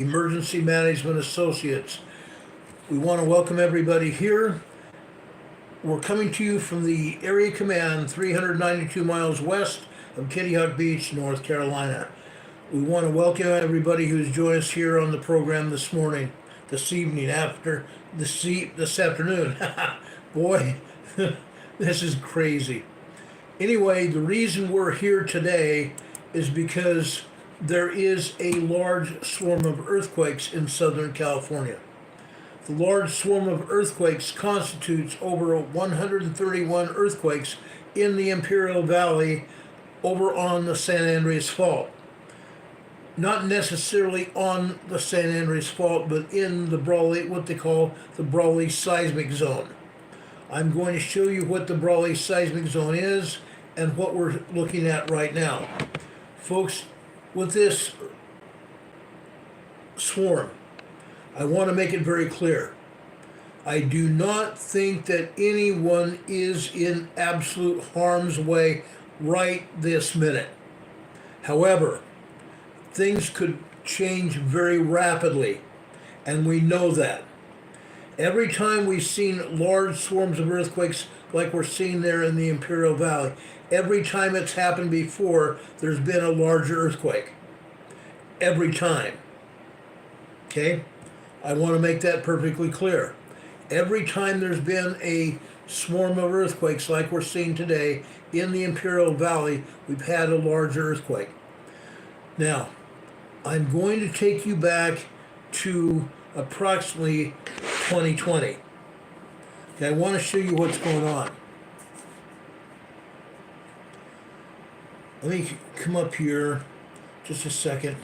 Emergency Management Associates. We want to welcome everybody here. We're coming to you from the Area Command 392 miles west of Kitty Hawk Beach, North Carolina. We want to welcome everybody who's joined us here on the program this morning, this evening, this afternoon. Boy, this is crazy. Anyway, the reason we're here today is because there is a large swarm of earthquakes in Southern California. The large swarm of earthquakes constitutes over 131 earthquakes in the Imperial Valley over on the San Andreas Fault. Not necessarily on the San Andreas Fault, but in the Brawley, what they call the Brawley Seismic Zone. I'm going to show you what the Brawley Seismic Zone is and what we're looking at right now. Folks, with this swarm, I want to make it very clear. I do not think that anyone is in absolute harm's way right this minute. However, things could change very rapidly, and we know that. Every time we've seen large swarms of earthquakes like we're seeing there in the Imperial Valley, every time it's happened before, there's been a larger earthquake. Every time. Okay? I want to make that perfectly clear. Every time there's been a swarm of earthquakes like we're seeing today in the Imperial Valley, we've had a larger earthquake. Now, I'm going to take you back to approximately 2020. Okay, I want to show you what's going on. Let me come up here just a second.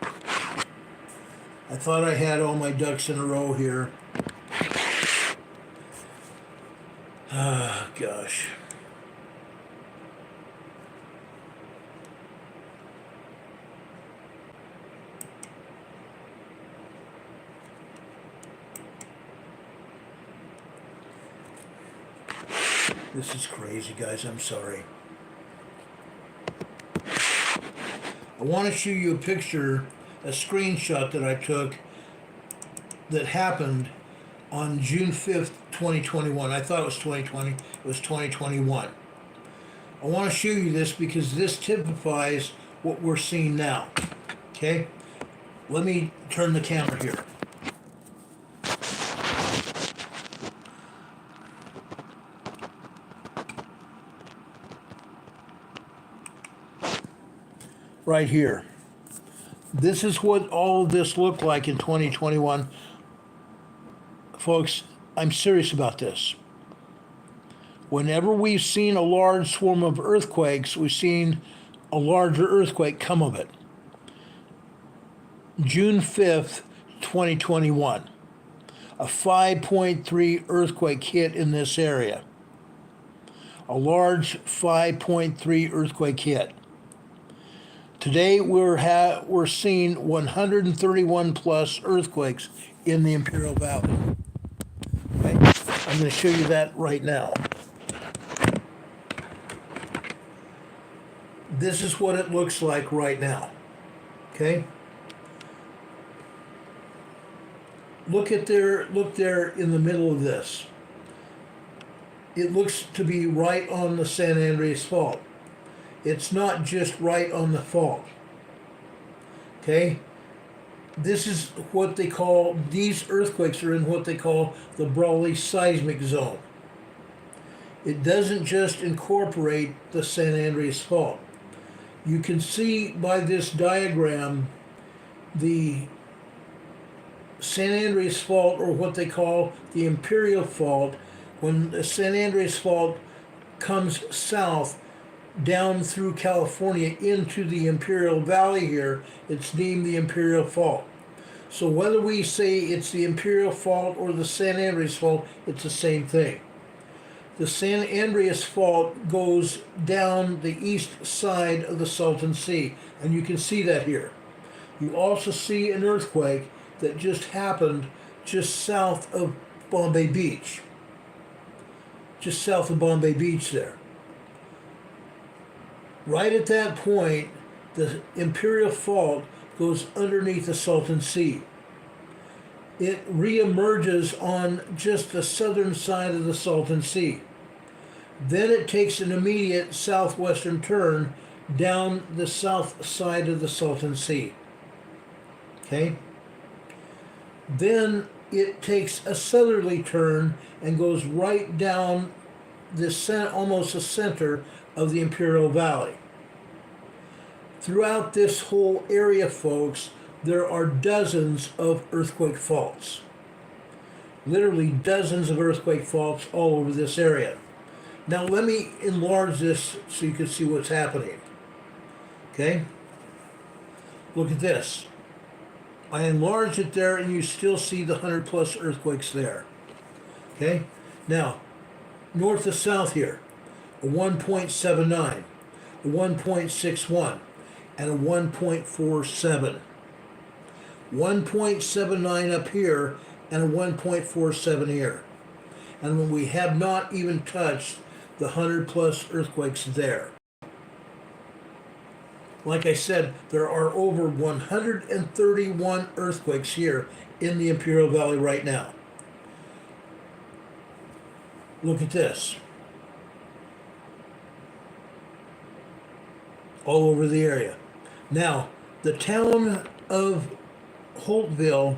I thought I had all my ducks in a row here. Ah, gosh. This is crazy, guys. I'm sorry. I want to show you a picture, a screenshot that I took that happened on June 5th, 2021. I thought it was 2020. It was 2021. I want to show you this because this typifies what we're seeing now. Okay? Let me turn the camera here. Right here. This is what all of this looked like in 2021. Folks, I'm serious about this. Whenever we've seen a large swarm of earthquakes, we've seen a larger earthquake come of it. June 5th, 2021. A 5.3 earthquake hit in this area. A large 5.3 earthquake hit. Today we're seeing 131 plus earthquakes in the Imperial Valley. Okay? I'm going to show you that right now. This is what it looks like right now. Okay? Look there in the middle of this. It looks to be right on the San Andreas Fault. It's not just right on the fault. Okay? This is what they call, these earthquakes are in what they call the Brawley Seismic Zone. It doesn't just incorporate the San Andreas Fault. You can see by this diagram the San Andreas Fault, or what they call the Imperial Fault. When the San Andreas Fault comes south down through California into the Imperial Valley here, it's deemed the Imperial Fault. So whether we say it's the Imperial Fault or the San Andreas Fault, it's the same thing. The San Andreas Fault goes down the east side of the Salton Sea, and you can see that here. You also see an earthquake that just happened just south of Bombay Beach. Just south of Bombay Beach there. Right at that point, the Imperial Fault goes underneath the Salton Sea. It reemerges on just the southern side of the Salton Sea. Then it takes an immediate southwestern turn down the south side of the Salton Sea. Okay? Then it takes a southerly turn and goes right down almost the center of the Imperial Valley. Throughout this whole area, folks, there are dozens of earthquake faults. Literally dozens of earthquake faults all over this area. Now let me enlarge this so you can see what's happening. Okay? Look at this. I enlarged it there and you still see the 100 plus earthquakes there. Okay? Now, north to south here, a 1.79, a 1.61, and a 1.47. 1.79 up here and a 1.47 here. And we have not even touched the 100 plus earthquakes there. Like I said, there are over 131 earthquakes here in the Imperial Valley right now. Look at this. All over the area. Now, the town of the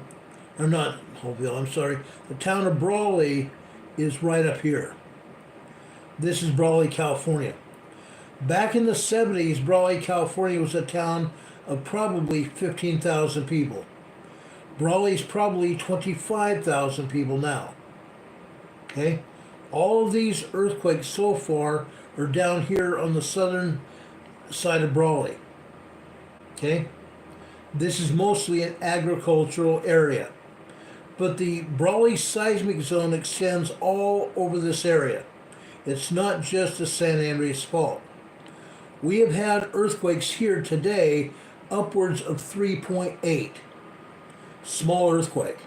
town of Brawley is right up here. This is Brawley, California. Back in the 70s, Brawley, California was a town of probably 15,000 people. Brawley's probably 25,000 people now. Okay? All of these earthquakes so far are down here on the southern side of Brawley. Okay? This is mostly an agricultural area. But the Brawley seismic zone extends all over this area. It's not just the San Andreas Fault. We have had earthquakes here today upwards of 3.8. Small earthquake.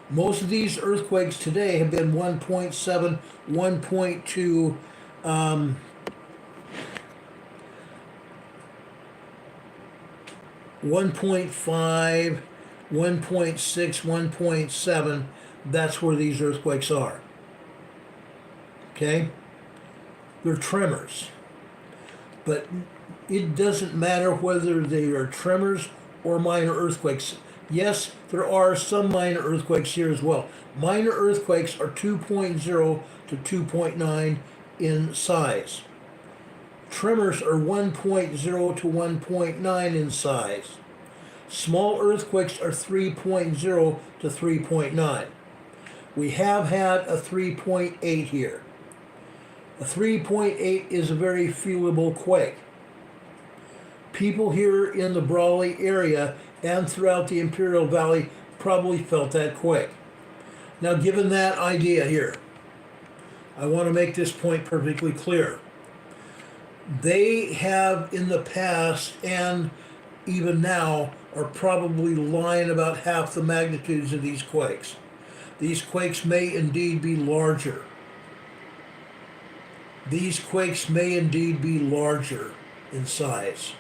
Most of these earthquakes today have been 1.7, 1.2, 1.5, 1.6, 1.7. That's where these earthquakes are. Okay? They're tremors. But it doesn't matter whether they are tremors or minor earthquakes. Yes, there are some minor earthquakes here as well. Minor earthquakes are 2.0 to 2.9 in size. Tremors are 1.0 to 1.9 in size. Small earthquakes are 3.0 to 3.9. We have had a 3.8 here. A 3.8 is a very feelable quake. People here in the Brawley area and throughout the Imperial Valley probably felt that quake. Now, given that idea here, I want to make this point perfectly clear. They have in the past and even now are probably lying about half the magnitudes of these quakes. These quakes may indeed be larger. These quakes may indeed be larger in size.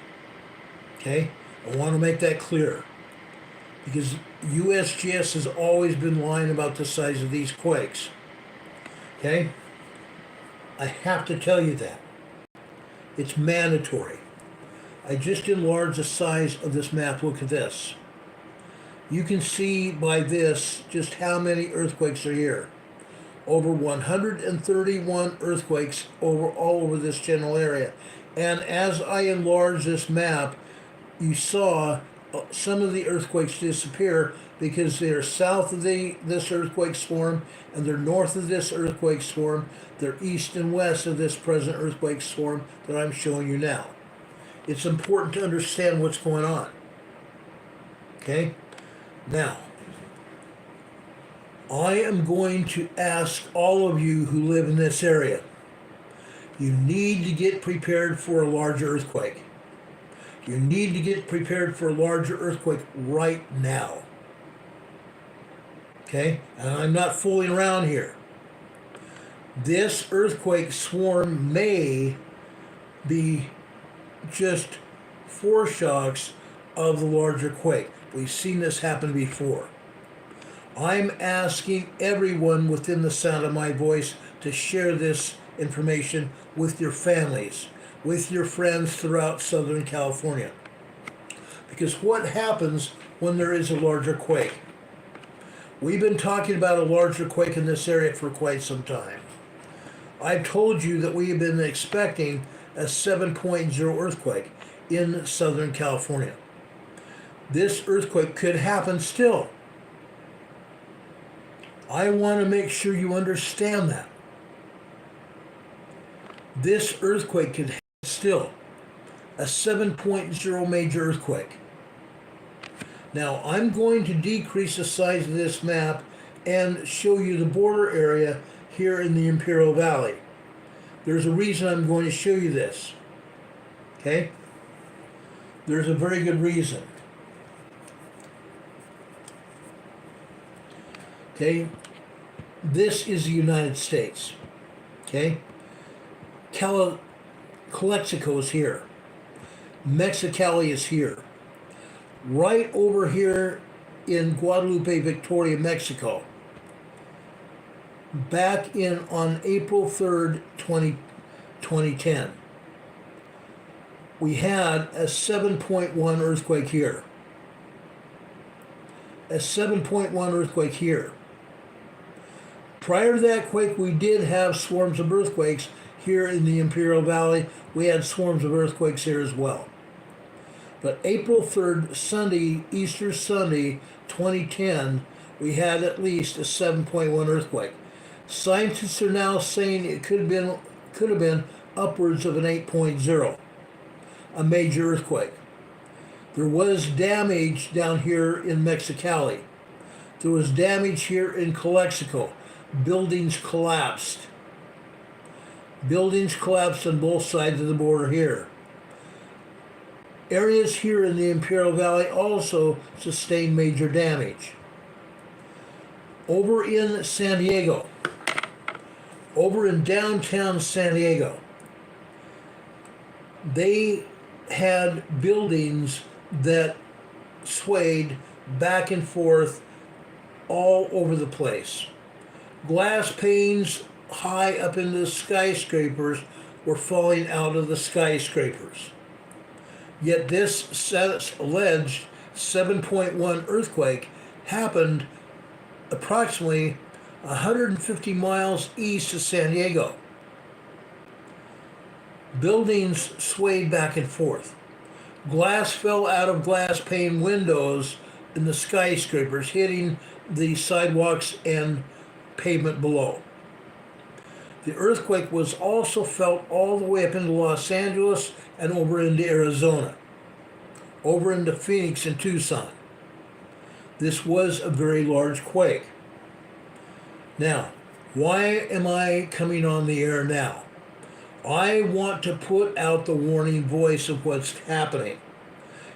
Okay? I want to make that clear. Because USGS has always been lying about the size of these quakes. Okay? I have to tell you that. It's mandatory. I just enlarged the size of this map. Look at this. You can see by this just how many earthquakes are here. Over 131 earthquakes all over this general area. And as I enlarged this map, you saw some of the earthquakes disappear because they're south of this earthquake swarm and they're north of this earthquake swarm. They're east and west of this present earthquake swarm that I'm showing you now. It's important to understand what's going on. Okay? Now, I am going to ask all of you who live in this area, you need to get prepared for a larger earthquake. You need to get prepared for a larger earthquake right now. Okay? And I'm not fooling around here. This earthquake swarm may be just foreshocks of the larger quake. We've seen this happen before. I'm asking everyone within the sound of my voice to share this information with your families, with your friends throughout Southern California. Because what happens when there is a larger quake? We've been talking about a larger quake in this area for quite some time. I've told you that we have been expecting a 7.0 earthquake in Southern California. This earthquake could happen still. I want to make sure you understand that. This earthquake could happen still. A 7.0 major earthquake. Now, I'm going to decrease the size of this map and show you the border area here in the Imperial Valley. There's a reason I'm going to show you this. Okay? There's a very good reason. Okay? This is the United States. Okay? Calexico is here. Mexicali is here. Right over here in Guadalupe, Victoria, Mexico. Back in on April 3rd, 2010. We had a 7.1 earthquake here. A 7.1 earthquake here. Prior to that quake, we did have swarms of earthquakes here in the Imperial Valley. We had swarms of earthquakes here as well. But April 3rd, Sunday, Easter Sunday, 2010, we had at least a 7.1 earthquake. Scientists are now saying it could have been upwards of an 8.0, a major earthquake. There was damage down here in Mexicali. There was damage here in Calexico. Buildings collapsed. Buildings collapsed on both sides of the border here. Areas here in the Imperial Valley also sustained major damage. Over in San Diego, over in downtown San Diego, they had buildings that swayed back and forth all over the place. Glass panes high up in the skyscrapers were falling out of the skyscrapers. Yet this alleged 7.1 earthquake happened approximately 150 miles east of San Diego. Buildings swayed back and forth. Glass fell out of glass pane windows in the skyscrapers, hitting the sidewalks and pavement below. The earthquake was also felt all the way up into Los Angeles and over into Arizona, over into Phoenix and Tucson. This was a very large quake. Now, why am I coming on the air now? I want to put out the warning voice of what's happening.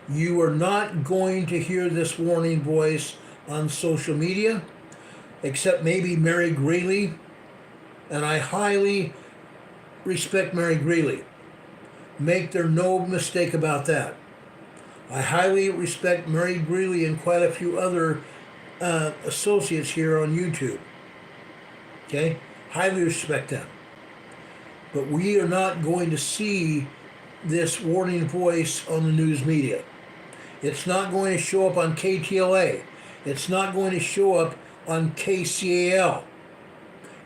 You are not going to hear this warning voice on social media, except maybe Mary Greeley, and I highly respect Mary Greeley. Make there no mistake about that. I highly respect Mary Greeley and quite a few other associates here on YouTube. Okay? Highly respect them. But we are not going to see this warning voice on the news media. It's not going to show up on KTLA. It's not going to show up on KCAL.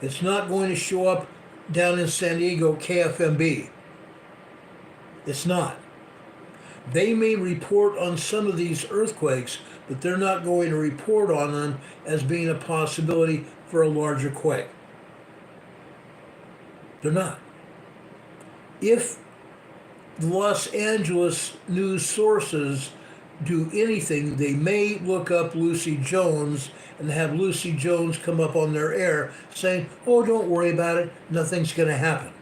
It's not going to show up down in San Diego, KFMB. It's not. They may report on some of these earthquakes, but they're not going to report on them as being a possibility for a larger quake. They're not. If the Los Angeles news sources do anything, they may look up Lucy Jones and have Lucy Jones come up on their air saying, oh, don't worry about it, nothing's going to happen.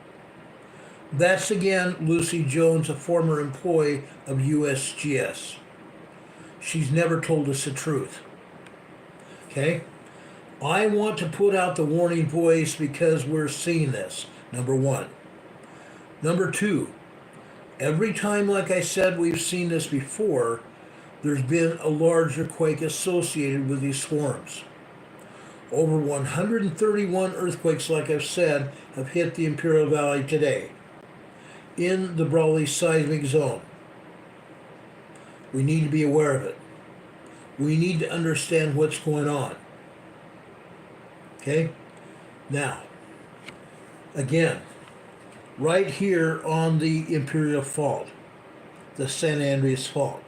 That's again Lucy Jones, a former employee of USGS. She's never told us the truth. Okay? I want to put out the warning voice because we're seeing this, number one. Number two, every time, like I said, we've seen this before, there's been a larger quake associated with these swarms. Over 131 earthquakes, like I've said, have hit the Imperial Valley today in the Brawley seismic zone. We need to be aware of it. We need to understand what's going on. Okay? Now, again, right here on the Imperial Fault, the San Andreas Fault,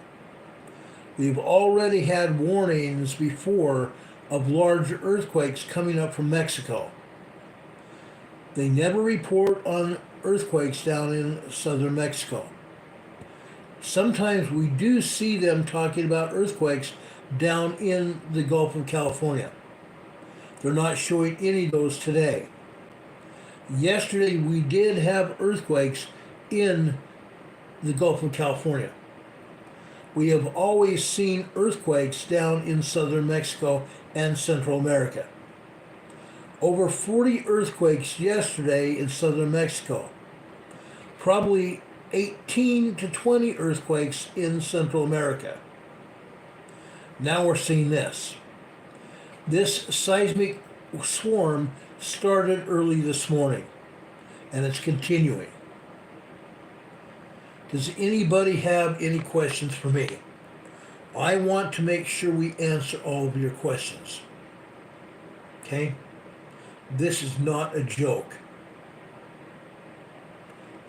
we've already had warnings before of large earthquakes coming up from Mexico. They never report on earthquakes down in southern Mexico. Sometimes we do see them talking about earthquakes down in the Gulf of California. They're not showing any of those today. Yesterday we did have earthquakes in the Gulf of California. We have always seen earthquakes down in southern Mexico and Central America. Over 40 earthquakes yesterday in southern Mexico. Probably 18 to 20 earthquakes in Central America. Now we're seeing this. This seismic swarm started early this morning, and it's continuing. Does anybody have any questions for me? I want to make sure we answer all of your questions. Okay? This is not a joke.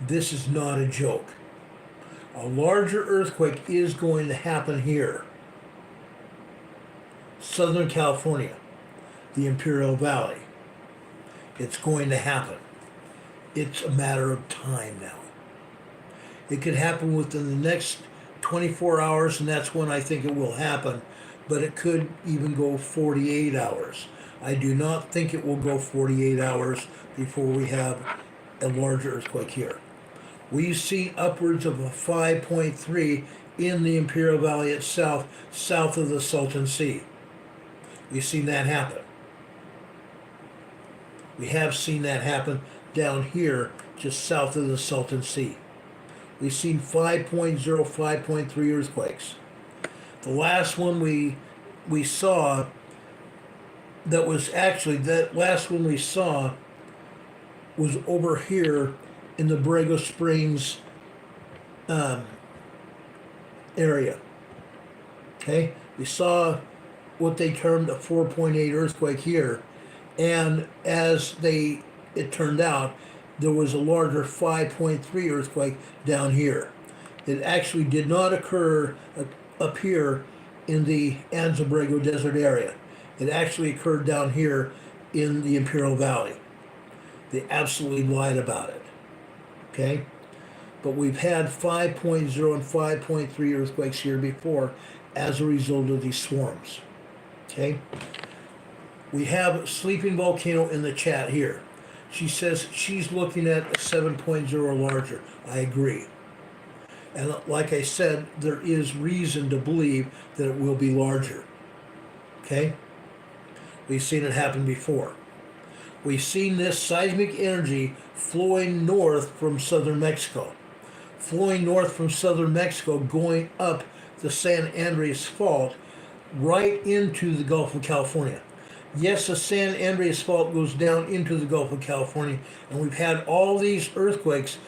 This is not a joke. A larger earthquake is going to happen here. Southern California, the Imperial Valley. It's going to happen. It's a matter of time now. It could happen within the next 24 hours, and that's when I think it will happen, but it could even go 48 hours. I do not think it will go 48 hours before we have a larger earthquake here. We've seen upwards of a 5.3 in the Imperial Valley itself, south of the Salton Sea. We've seen that happen. We have seen that happen down here, just south of the Salton Sea. We've seen 5.0, 5.3 earthquakes. The last one we saw, that last one we saw was over here in the Borrego Springs area. Okay? We saw what they termed a 4.8 earthquake here, and as it turned out, there was a larger 5.3 earthquake down here. It actually did not occur up here in the Anza Borrego Desert area. It actually occurred down here in the Imperial Valley. They absolutely lied about it. Okay? But we've had 5.0 and 5.3 earthquakes here before as a result of these swarms. Okay? We have Sleeping Volcano in the chat here. She says she's looking at a 7.0 or larger. I agree. And like I said, there is reason to believe that it will be larger. Okay? We've seen it happen before. We've seen this seismic energy flowing north from southern Mexico. Flowing north from southern Mexico, going up the San Andreas Fault, right into the Gulf of California. Yes, the San Andreas Fault goes down into the Gulf of California, and we've had all these earthquakes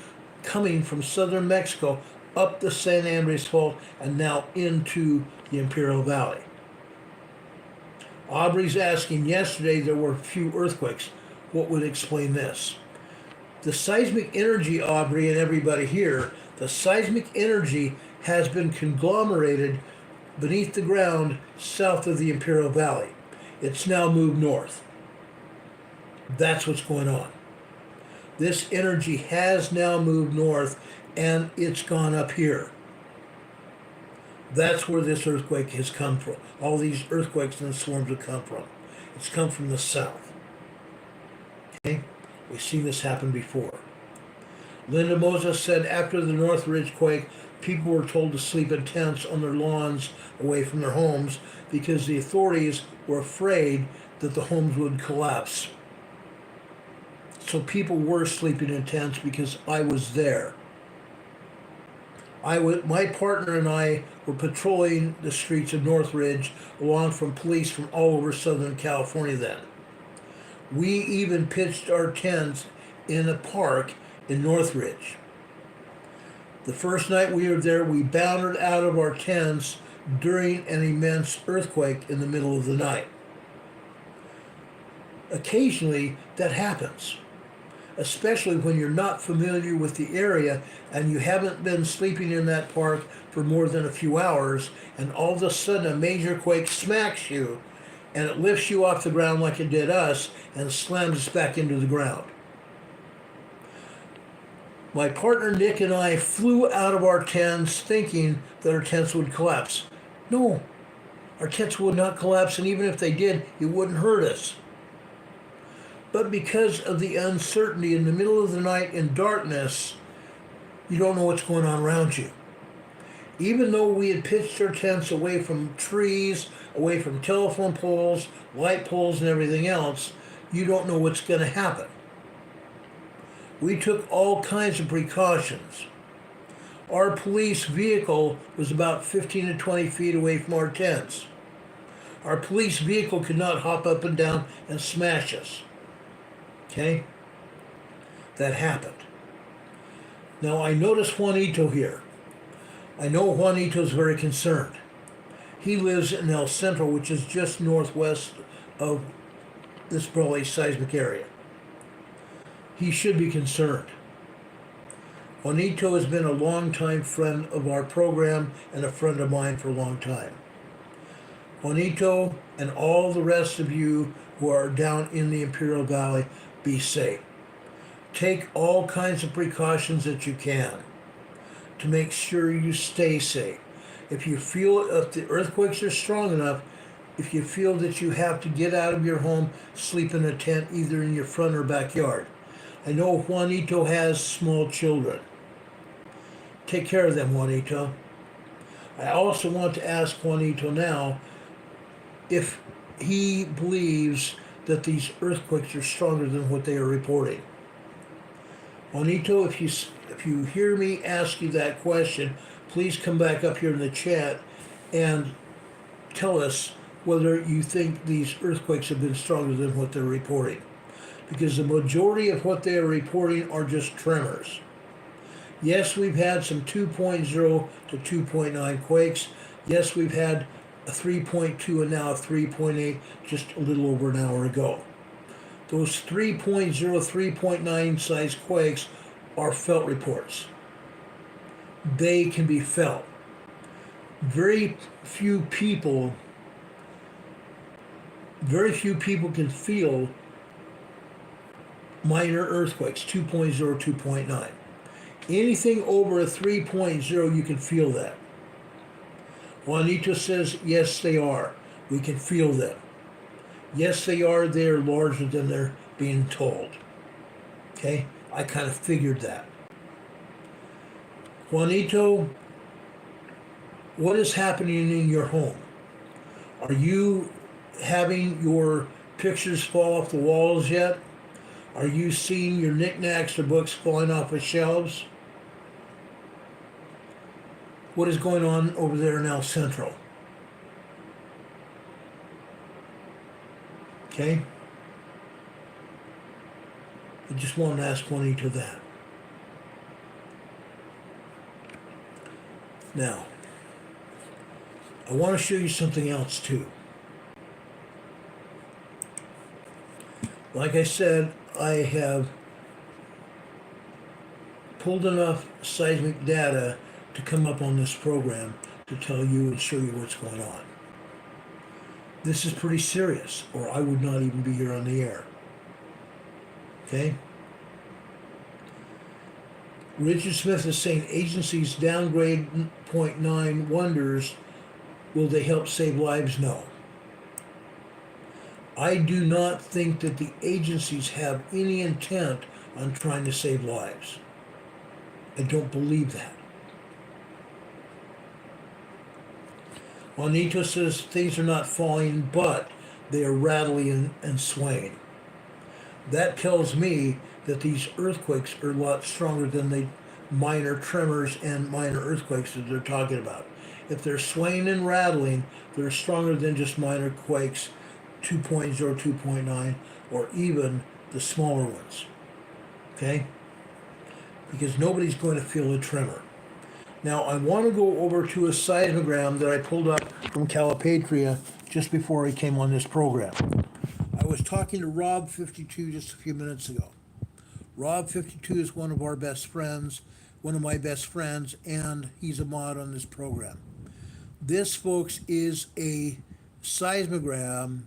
coming from southern Mexico up the San Andreas Fault and now into the Imperial Valley. Aubrey's asking, yesterday there were few earthquakes. What would explain this? The seismic energy, Aubrey and everybody here, the seismic energy has been conglomerated beneath the ground south of the Imperial Valley. It's now moved north. That's what's going on. This energy has now moved north, and it's gone up here. That's where this earthquake has come from. All these earthquakes and swarms have come from. It's come from the south. Okay? We've seen this happen before. Linda Moses said after the Northridge quake, people were told to sleep in tents on their lawns away from their homes because the authorities were afraid that the homes would collapse. So people were sleeping in tents because I was there. My partner and I were patrolling the streets of Northridge along from police from all over Southern California then. We even pitched our tents in a park in Northridge. The first night we were there, we bounded out of our tents during an immense earthquake in the middle of the night. Occasionally, that happens, especially when you're not familiar with the area and you haven't been sleeping in that park for more than a few hours, and all of a sudden a major quake smacks you and it lifts you off the ground like it did us and slams us back into the ground. My partner Nick and I flew out of our tents thinking that our tents would collapse. No, our tents would not collapse, and even if they did, it wouldn't hurt us. But because of the uncertainty in the middle of the night in darkness, you don't know what's going on around you. Even though we had pitched our tents away from trees, away from telephone poles, light poles, and everything else, you don't know what's going to happen. We took all kinds of precautions. Our police vehicle was about 15 to 20 feet away from our tents. Our police vehicle could not hop up and down and smash us. Okay? That happened. Now I notice Juanito here. I know Juanito's very concerned. He lives in El Centro, which is just northwest of this probably seismic area. He should be concerned. Juanito has been a longtime friend of our program and a friend of mine for a long time. Juanito and all the rest of you who are down in the Imperial Valley, be safe. Take all kinds of precautions that you can to make sure you stay safe. If you feel if the earthquakes are strong enough, if you feel that you have to get out of your home, sleep in a tent either in your front or backyard. I know Juanito has small children. Take care of them, Juanito. I also want to ask Juanito now if he believes that these earthquakes are stronger than what they are reporting. Juanito, if you hear me ask you that question, please come back up here in the chat and tell us whether you think these earthquakes have been stronger than what they're reporting. Because the majority of what they are reporting are just tremors. Yes, we've had some 2.0 to 2.9 quakes. Yes, we've had a 3.2 and now a 3.8 just a little over an hour ago. Those 3.0, 3.9 size quakes are felt reports. They can be felt. Very few people can feel minor earthquakes, 2.0, 2.9. Anything over a 3.0, you can feel that. Juanito says, yes, they are. We can feel them. Yes, they are. They're larger than they're being told. Okay? I kind of figured that. Juanito, what is happening in your home? Are you having your pictures fall off the walls yet? Are you seeing your knickknacks or books falling off of shelves? What is going on over there in El Centro? Okay? I just want to ask Juanito that. Now, I want to show you something else too. Like I said, I have pulled enough seismic data to come up on this program to tell you and show you what's going on. This is pretty serious, or I would not even be here on the air. Okay? Richard Smith is saying agencies downgrade 0.9 wonders. Will they help save lives? No. I do not think that the agencies have any intent on trying to save lives. I don't believe that. Juanito says things are not falling, but they are rattling and swaying. That tells me that these earthquakes are a lot stronger than minor tremors and minor earthquakes that they're talking about. If they're swaying and rattling, they're stronger than just minor quakes, 2.0, 2.9, or even the smaller ones. Okay? Because nobody's going to feel a tremor. Now, I want to go over to a seismogram that I pulled up from Calipatria just before I came on this program. I was talking to Rob52 just a few minutes ago. Rob52 is one of our best friends, one of my best friends, and he's a mod on this program. This, folks, is a seismogram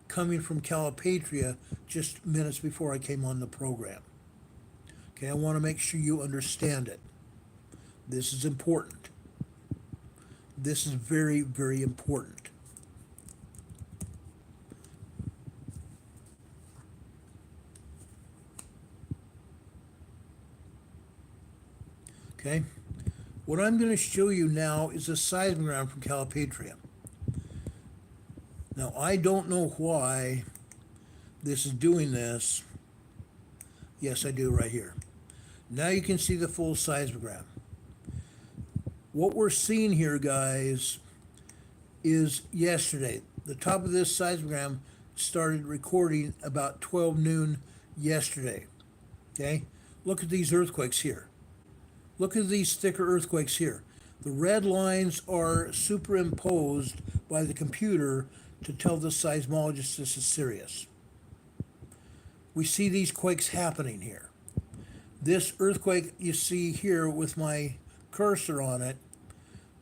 coming from Calipatria just minutes before I came on the program. Okay, I want to make sure you understand it. This is important. This is very, very important. Okay, what I'm going to show you now is a seismogram from Calipatria. Now, I don't know why this is doing this. Yes, I do right here. Now you can see the full seismogram. What we're seeing here, guys, is yesterday. The top of this seismogram started recording about 12 noon yesterday. Okay? Look at these earthquakes here. Look at these thicker earthquakes here. The red lines are superimposed by the computer to tell the seismologist this is serious. We see these quakes happening here. This earthquake you see here with my cursor on it,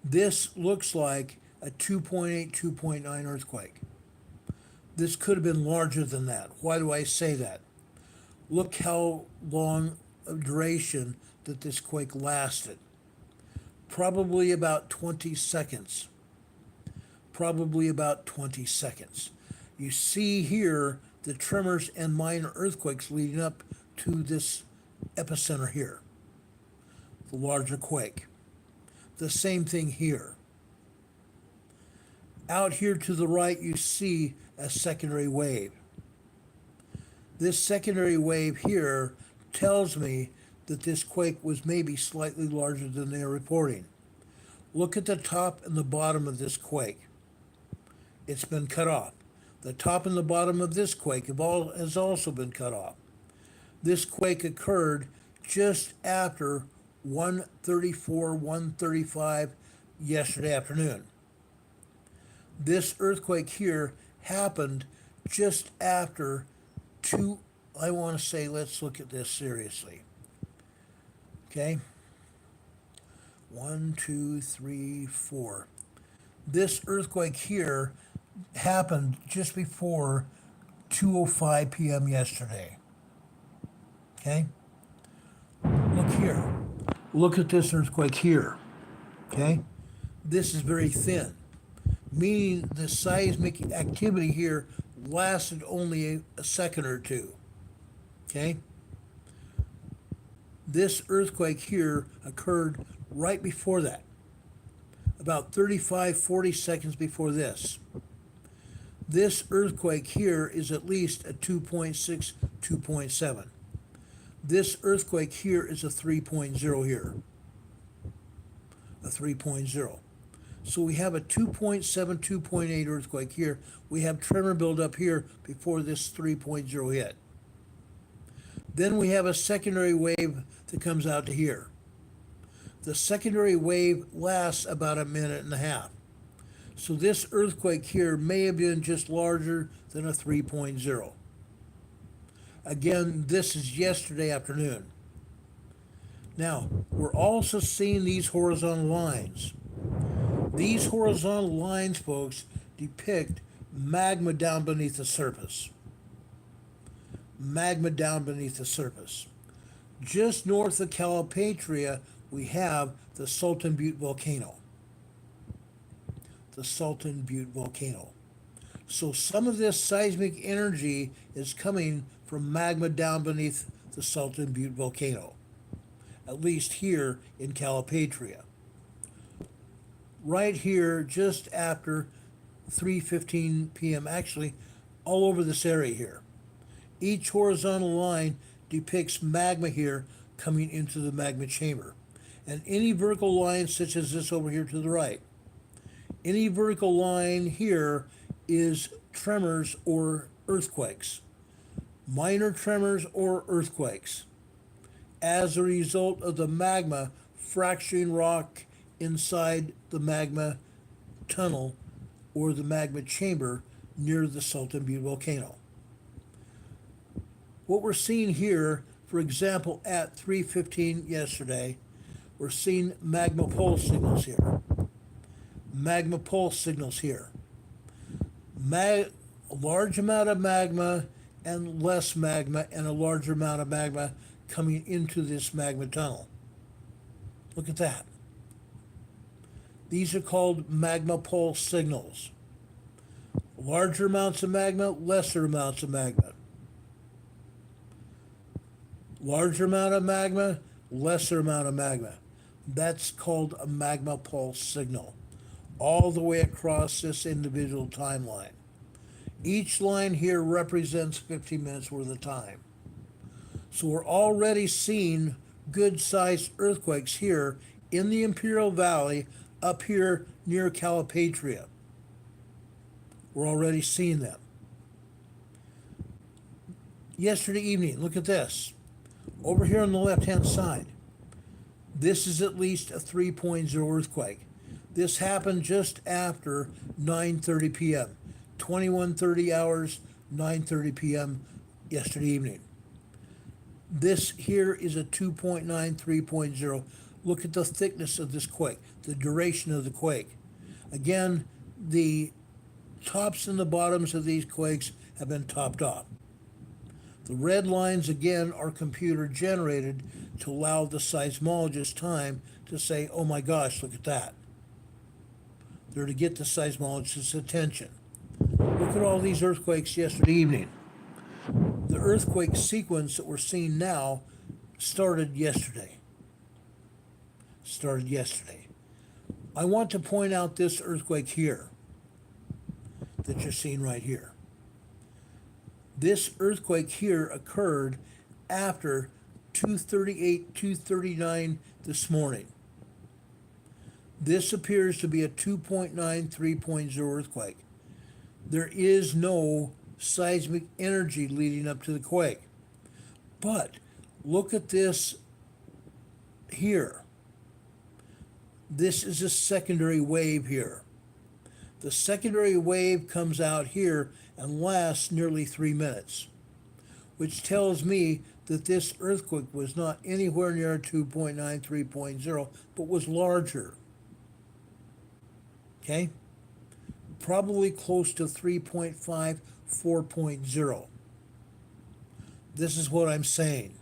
this looks like a 2.8, 2.9 earthquake. This could have been larger than that. Why do I say that? Look how long a duration that this quake lasted. Probably about 20 seconds. Probably about 20 seconds. You see here the tremors and minor earthquakes leading up to this epicenter here, the larger quake. The same thing here. Out here to the right, you see a secondary wave. This secondary wave here tells me that this quake was maybe slightly larger than they're reporting. Look at the top and the bottom of this quake. It's been cut off. The top and the bottom of this quake has also been cut off. This quake occurred just after 1:34, 1:35 yesterday afternoon. This earthquake here happened just after I want to say, let's look at this seriously. Okay? 1, 2, 3, 4. This earthquake here happened just before 2:05 p.m. yesterday. Okay? Look here. Look at this earthquake here. Okay? This is very thin, meaning the seismic activity here lasted only a second or two. Okay? This earthquake here occurred right before that, about 35, 40 seconds before this. This earthquake here is at least a 2.6, 2.7. This earthquake here is a 3.0 here. A 3.0. So we have a 2.7, 2.8 earthquake here. We have tremor buildup here before this 3.0 hit. Then we have a secondary wave that comes out to here. The secondary wave lasts about a minute and a half. So this earthquake here may have been just larger than a 3.0. Again, this is yesterday afternoon. Now, we're also seeing these horizontal lines. These horizontal lines, folks, depict magma down beneath the surface. Magma down beneath the surface. Just north of Calipatria, we have the Sultan Butte volcano. The Sultan Butte volcano. So some of this seismic energy is coming from magma down beneath the Sultan Butte volcano, at least here in Calipatria. Right here, just after 3:15 p.m., actually, all over this area here. Each horizontal line depicts magma here coming into the magma chamber. And any vertical line such as this over here to the right, any vertical line here is tremors or earthquakes, minor tremors or earthquakes, as a result of the magma fracturing rock inside the magma tunnel or the magma chamber near the Sultan Butte volcano. What we're seeing here, for example, at 3:15 yesterday, we're seeing magma pulse signals here. Magma pulse signals here. A large amount of magma and less magma and a larger amount of magma coming into this magma tunnel. Look at that. These are called magma pulse signals. Larger amounts of magma, lesser amounts of magma. Larger amount of magma, lesser amount of magma. That's called a magma pulse signal, all the way across this individual timeline. Each line here represents 15 minutes worth of time. So we're already seeing good-sized earthquakes here in the Imperial Valley, up here near Calipatria. We're already seeing them. Yesterday evening, look at this. Over here on the left-hand side, this is at least a 3.0 earthquake. This happened just after 9:30 p.m., 21:30 hours, 9:30 p.m. yesterday evening. This here is a 2.9, 3.0. Look at the thickness of this quake, the duration of the quake. Again, the tops and the bottoms of these quakes have been topped off. The red lines, again, are computer generated to allow the seismologist time to say, oh my gosh, look at that. They're to get the seismologist's attention. Look at all these earthquakes yesterday evening. The earthquake sequence that we're seeing now started yesterday. I want to point out this earthquake here that you're seeing right here. This earthquake here occurred after 2:38, 2:39 this morning. This appears to be a 2.9, 3.0 earthquake. There is no seismic energy leading up to the quake. But look at this here. This is a secondary wave here. The secondary wave comes out here and lasts nearly 3 minutes, which tells me that this earthquake was not anywhere near a 2.9, 3.0, but was larger. Okay? Probably close to 3.5, 4.0. This is what I'm saying.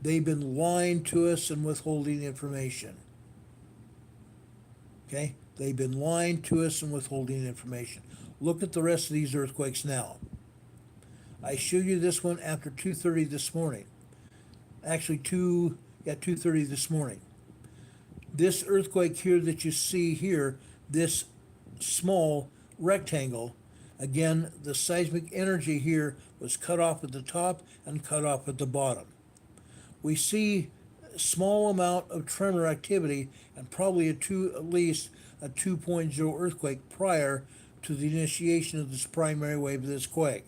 They've been lying to us and withholding information. Okay? They've been lying to us and withholding information. Look at the rest of these earthquakes now. I showed you this one after 2:30 this morning. Actually, 2:30 this morning. This earthquake here that you see here, this small rectangle, again, the seismic energy here was cut off at the top and cut off at the bottom. We see a small amount of tremor activity and probably at least a 2.0 earthquake prior to the initiation of this primary wave of this quake.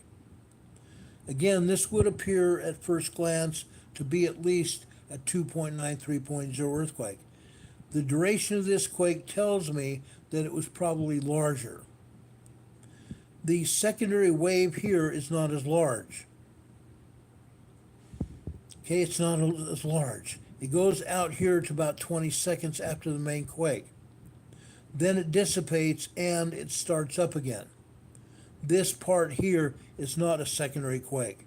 Again, this would appear at first glance to be at least a 2.9, 3.0 earthquake. The duration of this quake tells me that it was probably larger. The secondary wave here is not as large. Okay, it's not as large. It goes out here to about 20 seconds after the main quake. Then it dissipates and it starts up again. This part here is not a secondary quake.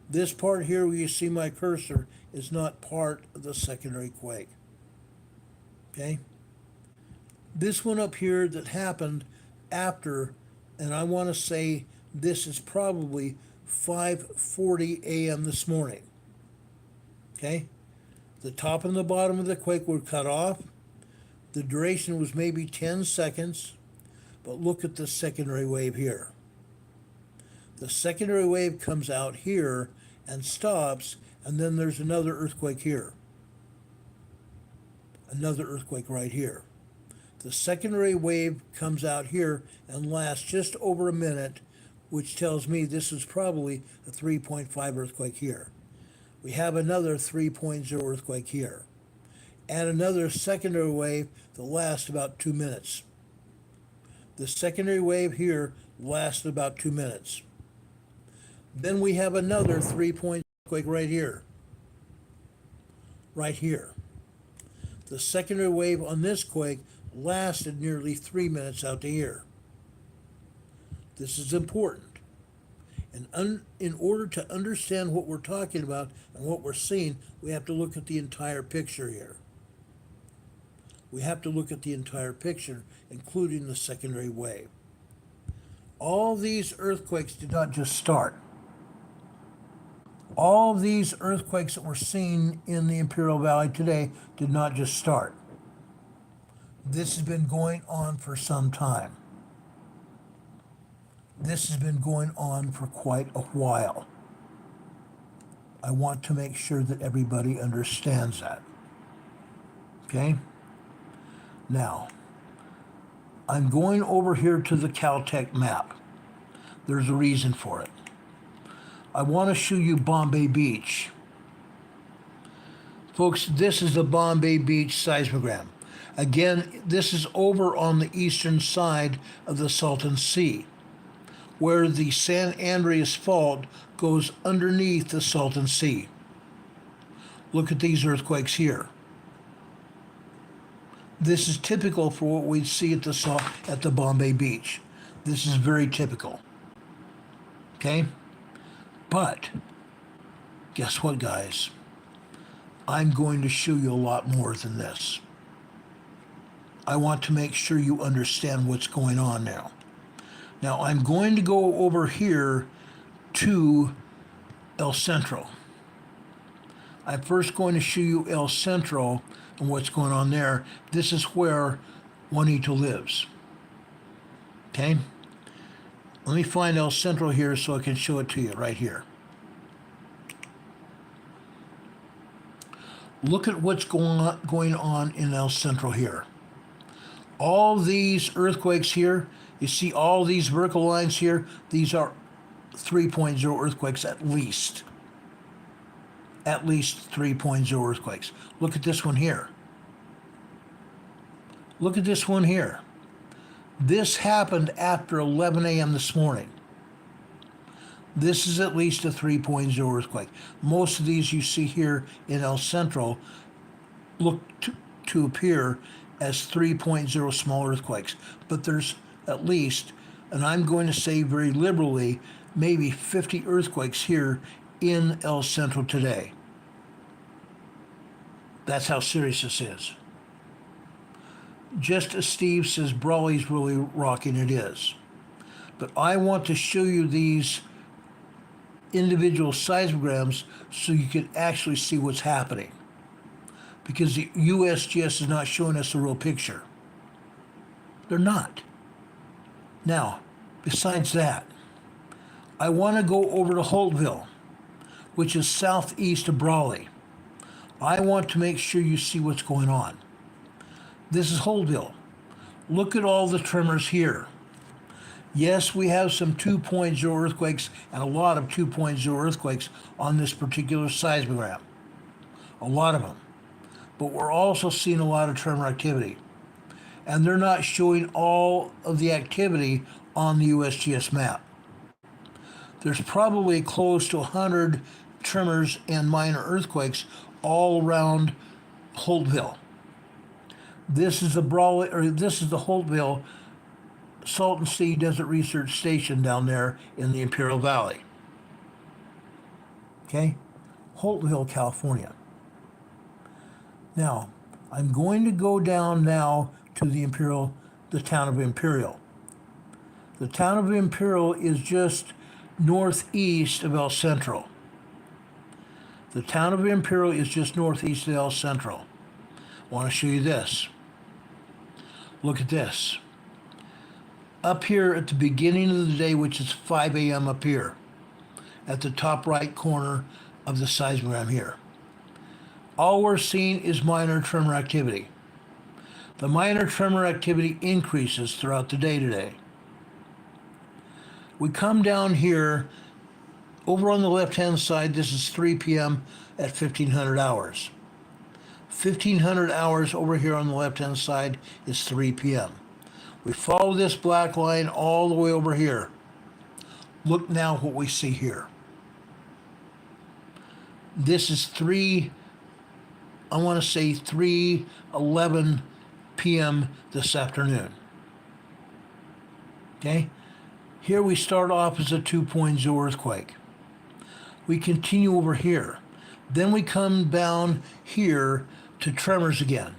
This part here where you see my cursor is not part of the secondary quake. Okay? This one up here that happened after, and I want to say this is probably 5:40 a.m. this morning. Okay? The top and the bottom of the quake were cut off. The duration was maybe 10 seconds, but look at the secondary wave here. The secondary wave comes out here and stops, and then there's another earthquake here. Another earthquake right here. The secondary wave comes out here and lasts just over a minute, which tells me this is probably a 3.5 earthquake here. We have another 3.0 earthquake here, and another secondary wave that lasts about 2 minutes. The secondary wave here lasts about 2 minutes. Then we have another 3.0 earthquake right here. Right here. The secondary wave on this quake lasted nearly 3 minutes out to here. This is important. And in order to understand what we're talking about and what we're seeing, we have to look at the entire picture here. We have to look at the entire picture, including the secondary wave. All these earthquakes did not just start. All these earthquakes that we're seeing in the Imperial Valley today did not just start. This has been going on for some time. This has been going on for quite a while. I want to make sure that everybody understands that. Okay? Now, I'm going over here to the Caltech map. There's a reason for it. I want to show you Bombay Beach. Folks, this is the Bombay Beach seismogram. Again, this is over on the eastern side of the Salton Sea, where the San Andreas Fault goes underneath the Salton Sea. Look at these earthquakes here. This is typical for what we'd see at the Bombay Beach. This is very typical. Okay? But, guess what, guys? I'm going to show you a lot more than this. I want to make sure you understand what's going on now. Now, I'm going to go over here to El Centro. I'm first going to show you El Centro and what's going on there. This is where Juanito lives. Okay? Let me find El Centro here so I can show it to you right here. Look at what's going on in El Centro here. All these earthquakes here, you see all these vertical lines here, these are 3.0 earthquakes at least. At least 3.0 earthquakes. Look at this one here. Look at this one here. This happened after 11 a.m. this morning. This is at least a 3.0 earthquake. Most of these you see here in El Centro look to appear as 3.0 small earthquakes. But there's at least, and I'm going to say very liberally, maybe 50 earthquakes here in El Centro today. That's how serious this is. Just as Steve says Brawley's really rocking, it is. But I want to show you these individual seismograms so you can actually see what's happening. Because the USGS is not showing us the real picture. They're not. Now, besides that, I want to go over to Holtville, which is southeast of Brawley. I want to make sure you see what's going on. This is Holtville. Look at all the tremors here. Yes, we have some 2.0 earthquakes and a lot of 2.0 earthquakes on this particular seismogram. A lot of them. But we're also seeing a lot of tremor activity. And they're not showing all of the activity on the USGS map. There's probably close to 100 tremors and minor earthquakes all around Holtville. This is the Holtville Salton Sea Desert Research Station down there in the Imperial Valley. Okay? Holtville, California. Now, I'm going to go down now to the town of Imperial. The town of Imperial is just northeast of El Centro. The town of Imperial is just northeast of El Centro. I want to show you this. Look at this. Up here at the beginning of the day, which is 5 a.m. up here, at the top right corner of the seismogram here. All we're seeing is minor tremor activity. The minor tremor activity increases throughout the day today. We come down here, over on the left-hand side, this is 3 p.m. at 1500 hours. 1500 hours over here on the left-hand side is 3 p.m. We follow this black line all the way over here. Look now what we see here. This is 3:11 p.m. this afternoon. Okay? Here we start off as a 2.0 earthquake. We continue over here. Then we come down here to tremors again.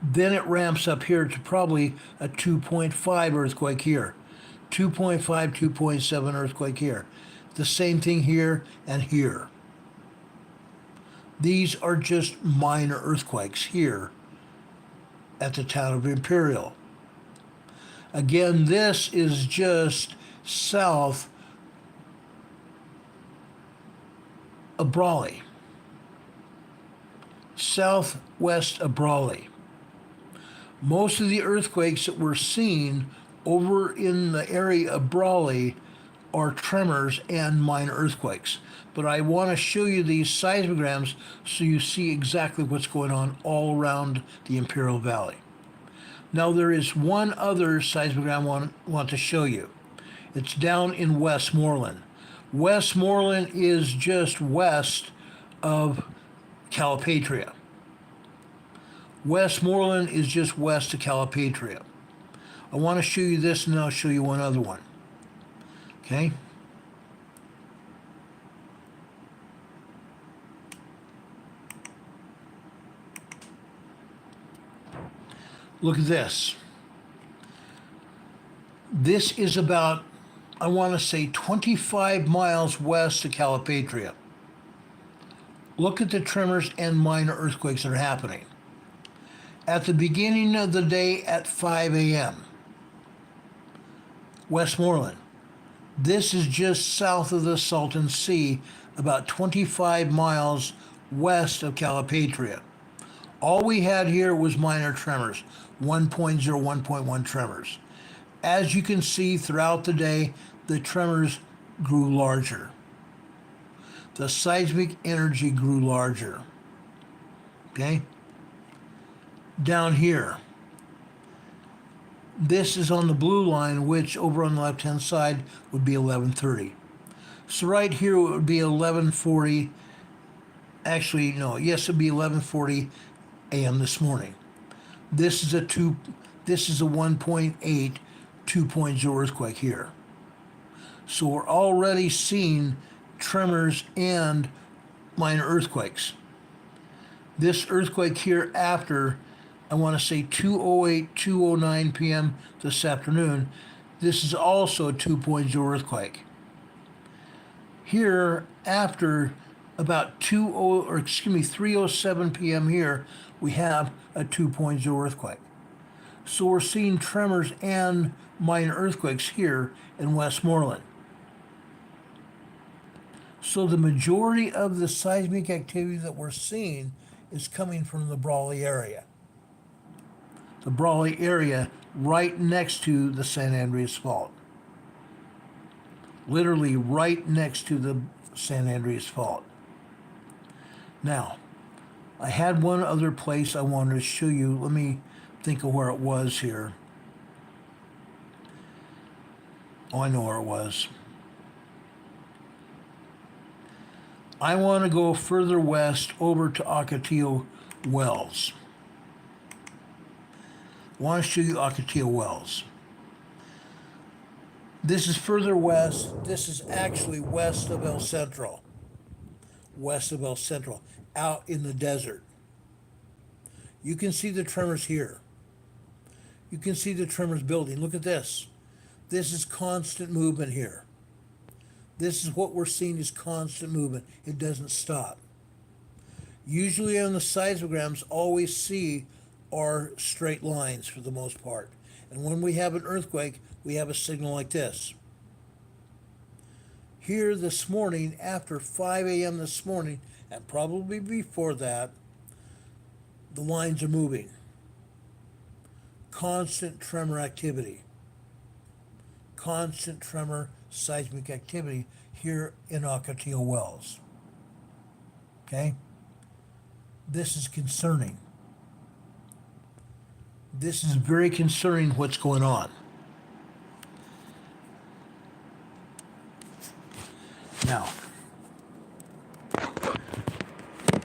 Then it ramps up here to probably a 2.5 earthquake here. 2.5, 2.7 earthquake here. The same thing here and here. These are just minor earthquakes here at the town of Imperial. Again, this is just south of Brawley. Southwest of Brawley. Most of the earthquakes that we're seeing over in the area of Brawley are tremors and minor earthquakes. But I want to show you these seismograms so you see exactly what's going on all around the Imperial Valley. Now there is one other seismogram I want to show you. It's down in Westmoreland. Westmoreland is just west of Calipatria. Westmoreland is just west of Calipatria. I want to show you this and then I'll show you one other one. Okay? Look at this. This is about, I want to say, 25 miles west of Calipatria. Look at the tremors and minor earthquakes that are happening. At the beginning of the day at 5 a.m., Westmoreland. This is just south of the Salton Sea, about 25 miles west of Calipatria. All we had here was minor tremors, 1.0, 1.1 tremors. As you can see throughout the day, the tremors grew larger. The seismic energy grew larger. Okay? Down here, this is on the blue line, which over on the left-hand side would be 11:30. So right here it would be 11:40. Actually, no, yes, it'd be 11:40 a.m. this morning. This is a 1.8, 2.0 earthquake here. So we're already seeing tremors and minor earthquakes. This earthquake here after, I want to say 2:08, 2:09 p.m. this afternoon, this is also a 2.0 earthquake. Here after about 3:07 p.m. here, we have a 2.0 earthquake. So we're seeing tremors and minor earthquakes here in Westmoreland. So the majority of the seismic activity that we're seeing is coming from the Brawley area. The Brawley area right next to the San Andreas Fault. Literally right next to the San Andreas Fault. Now, I had one other place I wanted to show you. Let me think of where it was here. Oh, I know where it was. I want to go further west over to Ocotillo Wells. I want to show you Ocotillo Wells. This is further west. This is actually west of El Centro. West of El Centro, out in the desert. You can see the tremors here. You can see the tremors building. Look at this. This is constant movement here. This is what we're seeing is constant movement. It doesn't stop. Usually on the seismograms, all we see are straight lines for the most part. And when we have an earthquake, we have a signal like this. Here this morning, after 5 a.m. this morning, and probably before that, the lines are moving. constant tremor activity, constant tremor seismic activity here in Ocotillo Wells. Okay? This is concerning. This is very concerning what's going on. Now,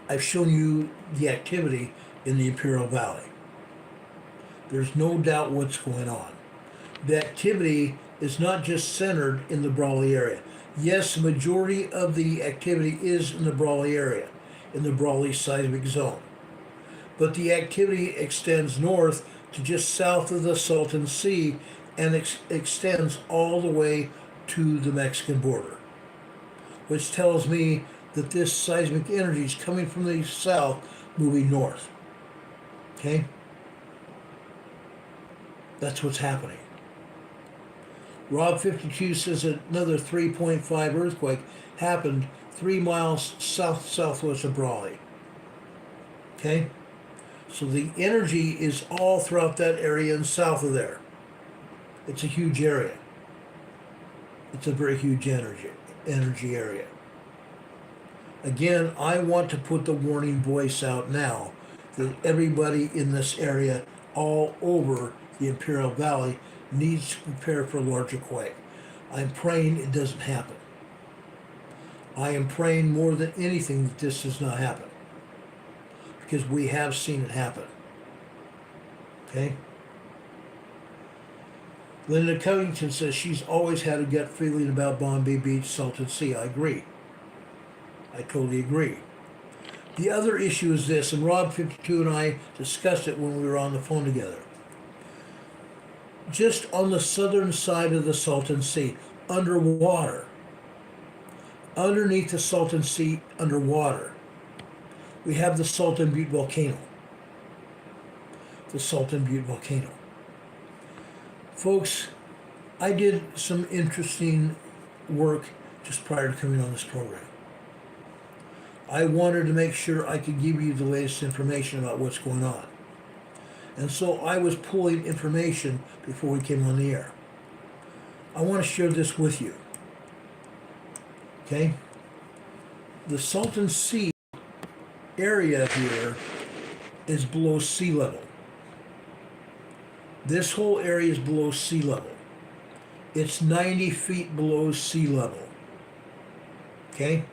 I've shown you the activity in the Imperial Valley. There's no doubt what's going on. The activity is not just centered in the Brawley area. Yes, the majority of the activity is in the Brawley area, in the Brawley seismic zone. But the activity extends north to just south of the Salton Sea and extends all the way to the Mexican border, which tells me that this seismic energy is coming from the south, moving north. Okay? That's what's happening. Rob 52 says another 3.5 earthquake happened 3 miles southwest of Brawley. Okay? So the energy is all throughout that area and south of there. It's a huge area. It's a very huge energy area. Again, I want to put the warning voice out now that everybody in this area all over the Imperial Valley needs to prepare for a larger quake. I'm praying it doesn't happen. I am praying more than anything that this does not happen, because we have seen it happen. Okay? Linda Covington says she's always had a gut feeling about Bombay Beach, Salton Sea. I agree. I totally agree. The other issue is this, and Rob 52 and I discussed it when we were on the phone together. Just on the southern side of the Salton Sea, underwater, underneath the Salton Sea, underwater, we have the Salton Butte volcano. The Salton Butte volcano. Folks, I did some interesting work just prior to coming on this program. I wanted to make sure I could give you the latest information about what's going on. And so I was pulling information before we came on the air. I want to share this with you. Okay? The Salton Sea area here is below sea level. This whole area is below sea level. It's 90 feet below sea level. Okay?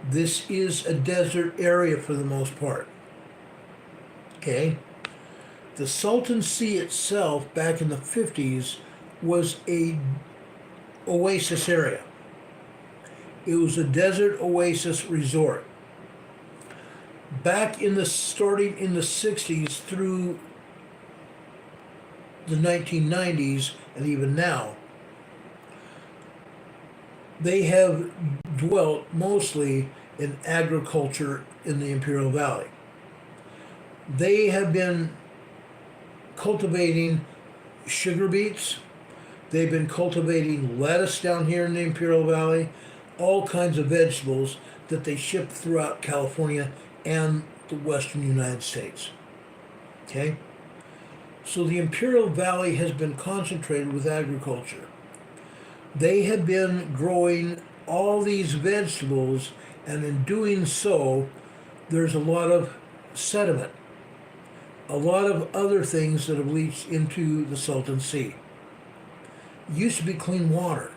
This is a desert area for the most part. Okay? The Salton Sea itself, back in the 50s, was a oasis area. It was a desert oasis resort. Back in starting in the 60s through the 1990s, and even now, they have dwelt mostly in agriculture in the Imperial Valley. They have been cultivating sugar beets. They've been cultivating lettuce down here in the Imperial Valley, all kinds of vegetables that they ship throughout California and the western United States. Okay? So the Imperial Valley has been concentrated with agriculture. They have been growing all these vegetables, and in doing so, there's a lot of sediment, a lot of other things that have leached into the Salton Sea. It used to be clean water,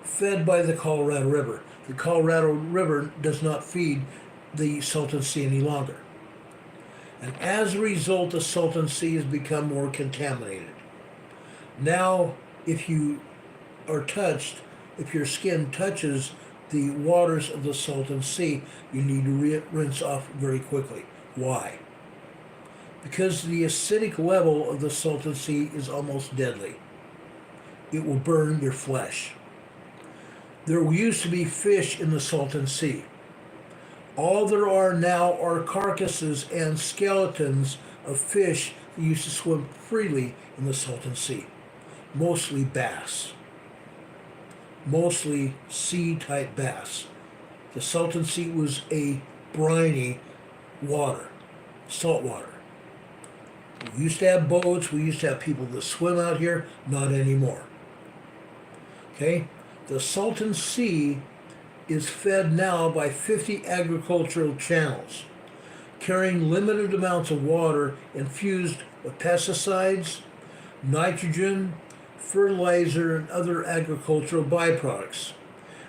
fed by the Colorado River. The Colorado River does not feed the Salton Sea any longer. And as a result, the Salton Sea has become more contaminated. Now, if you are touched, if your skin touches the waters of the Salton Sea, you need to rinse off very quickly. Why? Because the acidic level of the Salton Sea is almost deadly. It will burn your flesh. There used to be fish in the Salton Sea. All there are now are carcasses and skeletons of fish that used to swim freely in the Salton Sea. Mostly bass. Mostly sea-type bass. The Salton Sea was a briny water, salt water. We used to have boats, we used to have people that swim out here, not anymore. Okay? The Salton Sea is fed now by 50 agricultural channels, carrying limited amounts of water infused with pesticides, nitrogen, fertilizer, and other agricultural byproducts.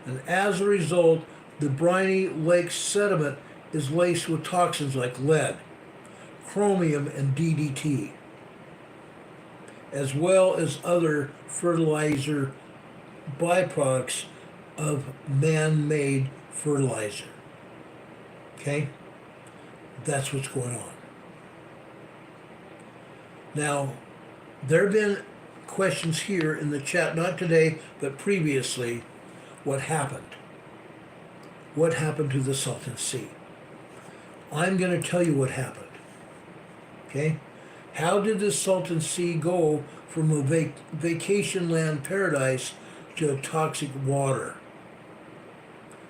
And as a result, the briny lake sediment is laced with toxins like lead, chromium, and DDT, as well as other fertilizer byproducts of man-made fertilizer. Okay? That's what's going on. Now, there have been questions here in the chat, not today, but previously. What happened? What happened to the Salton Sea? I'm going to tell you what happened. Okay? How did the Salton Sea go from a vacation land paradise to toxic water?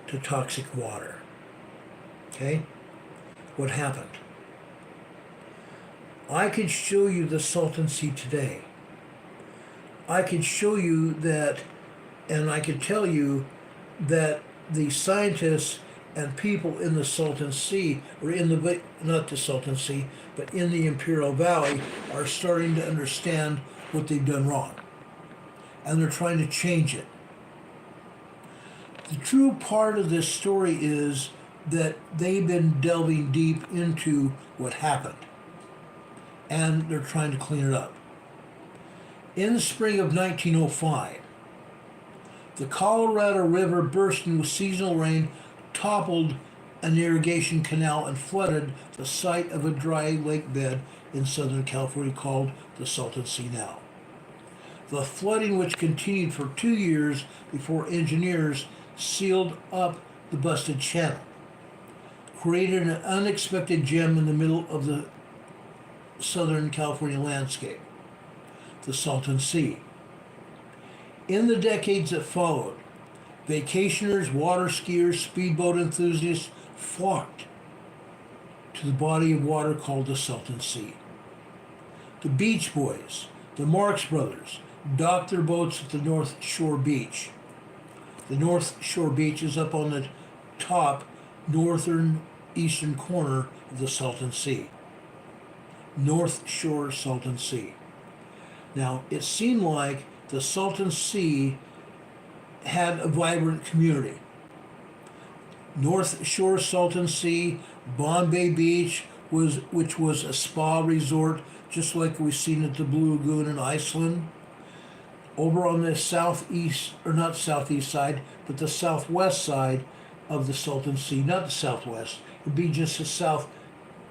To toxic water. Okay? What happened? I could show you the Salton Sea today. I could show you that, and I could tell you that the scientists and people in the Salton Sea, or in the, not the Salton Sea, but in the Imperial Valley, are starting to understand what they've done wrong. And they're trying to change it. The true part of this story is that they've been delving deep into what happened. And they're trying to clean it up. In the spring of 1905, the Colorado River, bursting with seasonal rain, toppled an irrigation canal and flooded the site of a dry lake bed in Southern California called the Salton Sea now. The flooding, which continued for 2 years before engineers sealed up the busted channel, created an unexpected gem in the middle of the Southern California landscape, the Salton Sea. In the decades that followed, vacationers, water skiers, speedboat enthusiasts flocked to the body of water called the Salton Sea. The Beach Boys, the Marx Brothers, docked their boats at the North Shore Beach. The North Shore Beach is up on the top northern eastern corner of the Salton Sea. North Shore Salton Sea. Now, it seemed like the Salton Sea had a vibrant community. North Shore Salton Sea, Bombay Beach, which was a spa resort, just like we've seen at the Blue Lagoon in Iceland. Over on the southeast, or not southeast side, but the southwest side of the Salton Sea, not the southwest, it'd be just the south,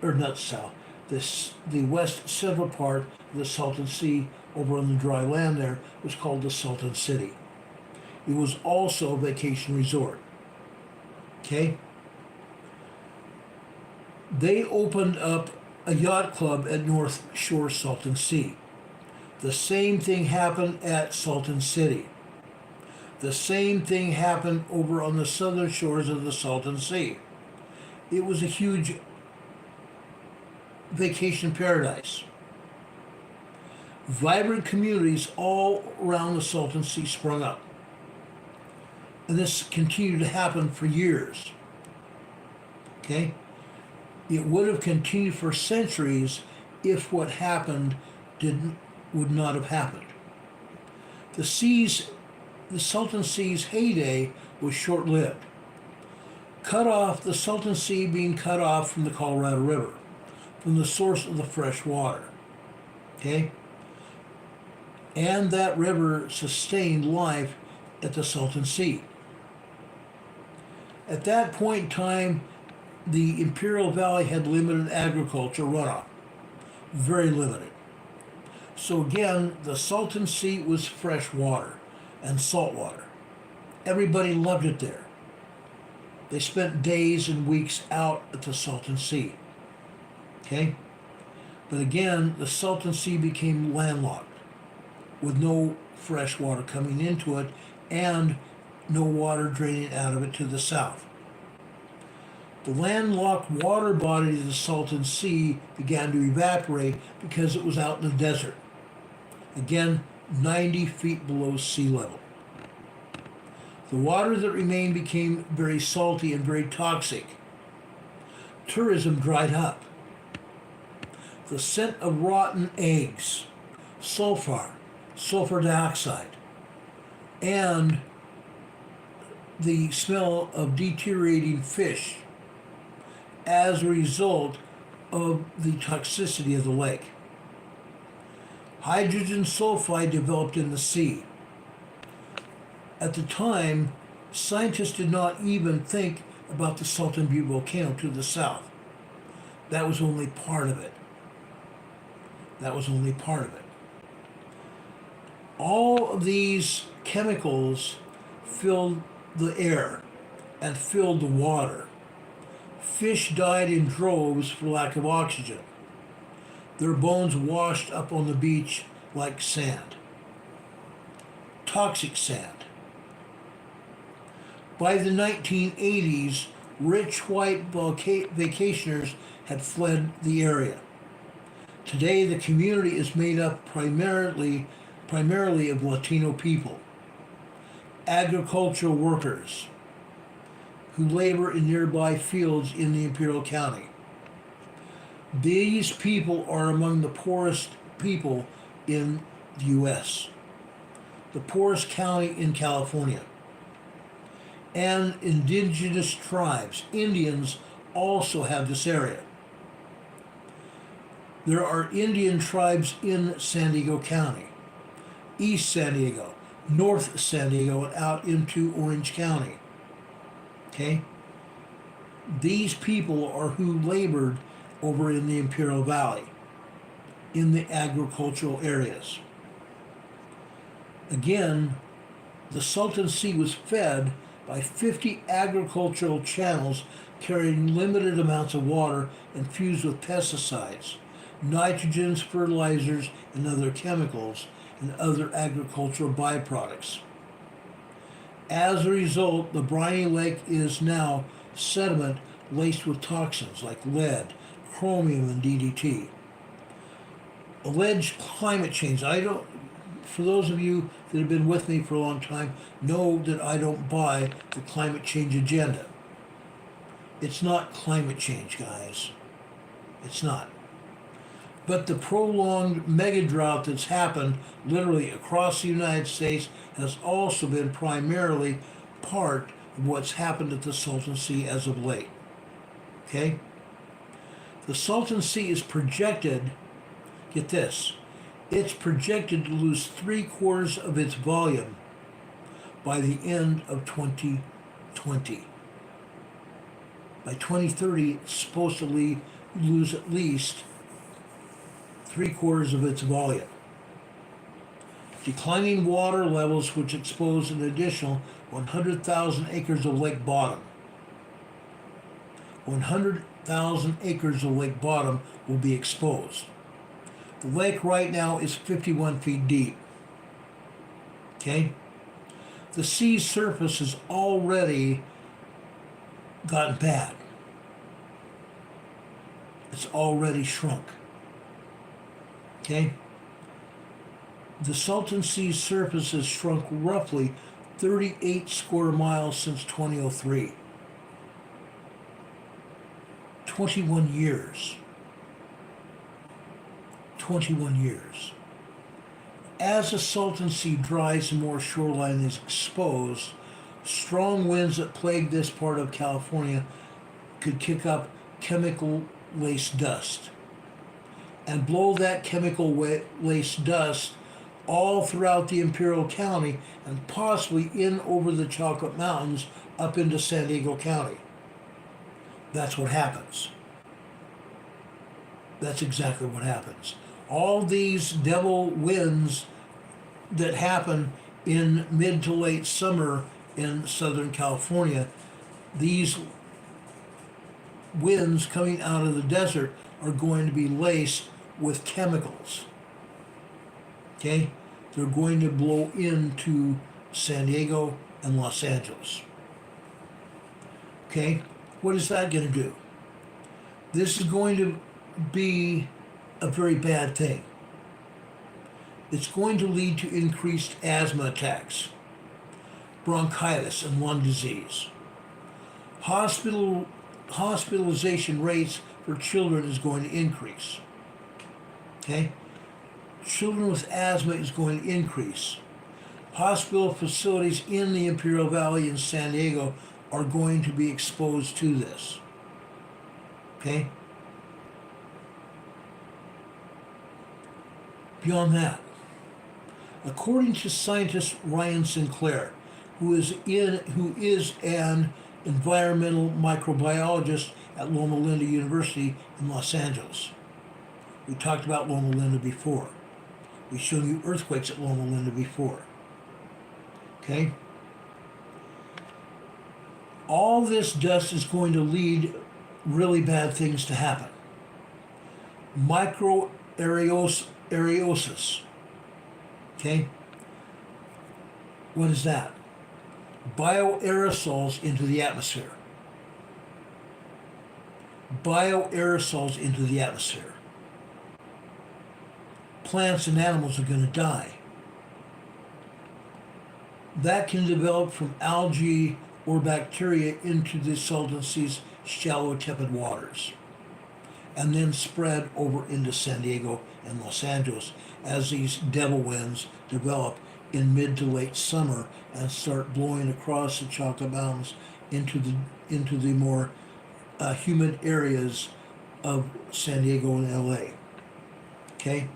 or not south, the west central part of the Salton Sea over on the dry land there was called the Salton City. It was also a vacation resort. Okay? They opened up a yacht club at North Shore Salton Sea. The same thing happened at Salton City. The same thing happened over on the southern shores of the Salton Sea. It was a huge vacation paradise. Vibrant communities all around the Salton Sea sprung up. And this continued to happen for years. Okay? It would have continued for centuries if what happened would not have happened. The Salton Sea's heyday was short-lived. The Salton Sea being cut off from the Colorado River, from the source of the fresh water. Okay? And that river sustained life at the Salton Sea. At that point in time, the Imperial Valley had limited agriculture runoff, very limited. So again, the Salton Sea was fresh water and salt water. Everybody loved it there. They spent days and weeks out at the Salton Sea. Okay? But again, the Salton Sea became landlocked with no fresh water coming into it and no water draining out of it to the south. The landlocked water body of the Salton Sea began to evaporate because it was out in the desert. Again, 90 feet below sea level. The water that remained became very salty and very toxic. Tourism dried up. The scent of rotten eggs, sulfur dioxide, and the smell of deteriorating fish as a result of the toxicity of the lake. Hydrogen sulfide developed in the sea. At the time, scientists did not even think about the Salton Butte volcano to the south. That was only part of it. That was only part of it. All of these chemicals filled the air and filled the water. Fish died in droves for lack of oxygen. Their bones washed up on the beach like sand. Toxic sand. By the 1980s, rich white vacationers had fled the area. Today, the community is made up primarily of Latino people, agricultural workers who labor in nearby fields in the Imperial County. These people are among the poorest people in the U.S., the poorest county in California. And indigenous tribes, Indians, also have this area. There are Indian tribes in San Diego County, East San Diego, North San Diego, and out into Orange County. Okay? These people are who labored over in the Imperial Valley, in the agricultural areas. Again, the Salton Sea was fed by 50 agricultural channels carrying limited amounts of water infused with pesticides, nitrogens, fertilizers, and other chemicals, and other agricultural byproducts. As a result, the briny lake is now sediment laced with toxins like lead, chromium, and DDT. Alleged climate change. For those of you that have been with me for a long time, know that I don't buy the climate change agenda. It's not climate change, guys. It's not. But the prolonged mega drought that's happened literally across the United States has also been primarily part of what's happened at the Salton Sea as of late. Okay? The Salton Sea is projected, get this, it's projected to lose 3/4 of its volume by the end of 2020. By 2030, it's supposed to lose at least 3/4 of its volume. Declining water levels, which expose an additional 100,000 acres of lake bottom. 100,000 acres of lake bottom will be exposed. The lake right now is 51 feet deep. Okay? The sea's surface has already gotten bad. It's already shrunk. Okay? The Salton Sea's surface has shrunk roughly 38 square miles since 2003. 21 years. 21 years. As the Salton Sea dries and more shoreline is exposed, strong winds that plague this part of California could kick up chemical-laced dust and blow that chemical-laced dust all throughout the Imperial County and possibly in over the Chocolate Mountains up into San Diego County. That's what happens. That's exactly what happens. All these devil winds that happen in mid to late summer in Southern California, these winds coming out of the desert are going to be laced with chemicals. Okay? They're going to blow into San Diego and Los Angeles. Okay? What is that going to do? This is going to be a very bad thing. It's going to lead to increased asthma attacks, bronchitis, and lung disease. Hospitalization rates for children is going to increase. Okay? Children with asthma is going to increase. Hospital facilities in the Imperial Valley in San Diego are going to be exposed to this. Okay? Beyond that, according to scientist Ryan Sinclair, who is an environmental microbiologist at Loma Linda University in Los Angeles. We talked about Loma Linda before. We've shown you earthquakes at Loma Linda before. Okay? All this dust is going to lead really bad things to happen. Microaerosis. Okay? What is that? Bioaerosols into the atmosphere. Bioaerosols into the atmosphere. Plants and animals are going to die. That can develop from algae or bacteria into the Salton Sea's shallow, tepid waters, and then spread over into San Diego and Los Angeles as these devil winds develop in mid to late summer and start blowing across the Chocolate Mountains into the more humid areas of San Diego and LA. Okay?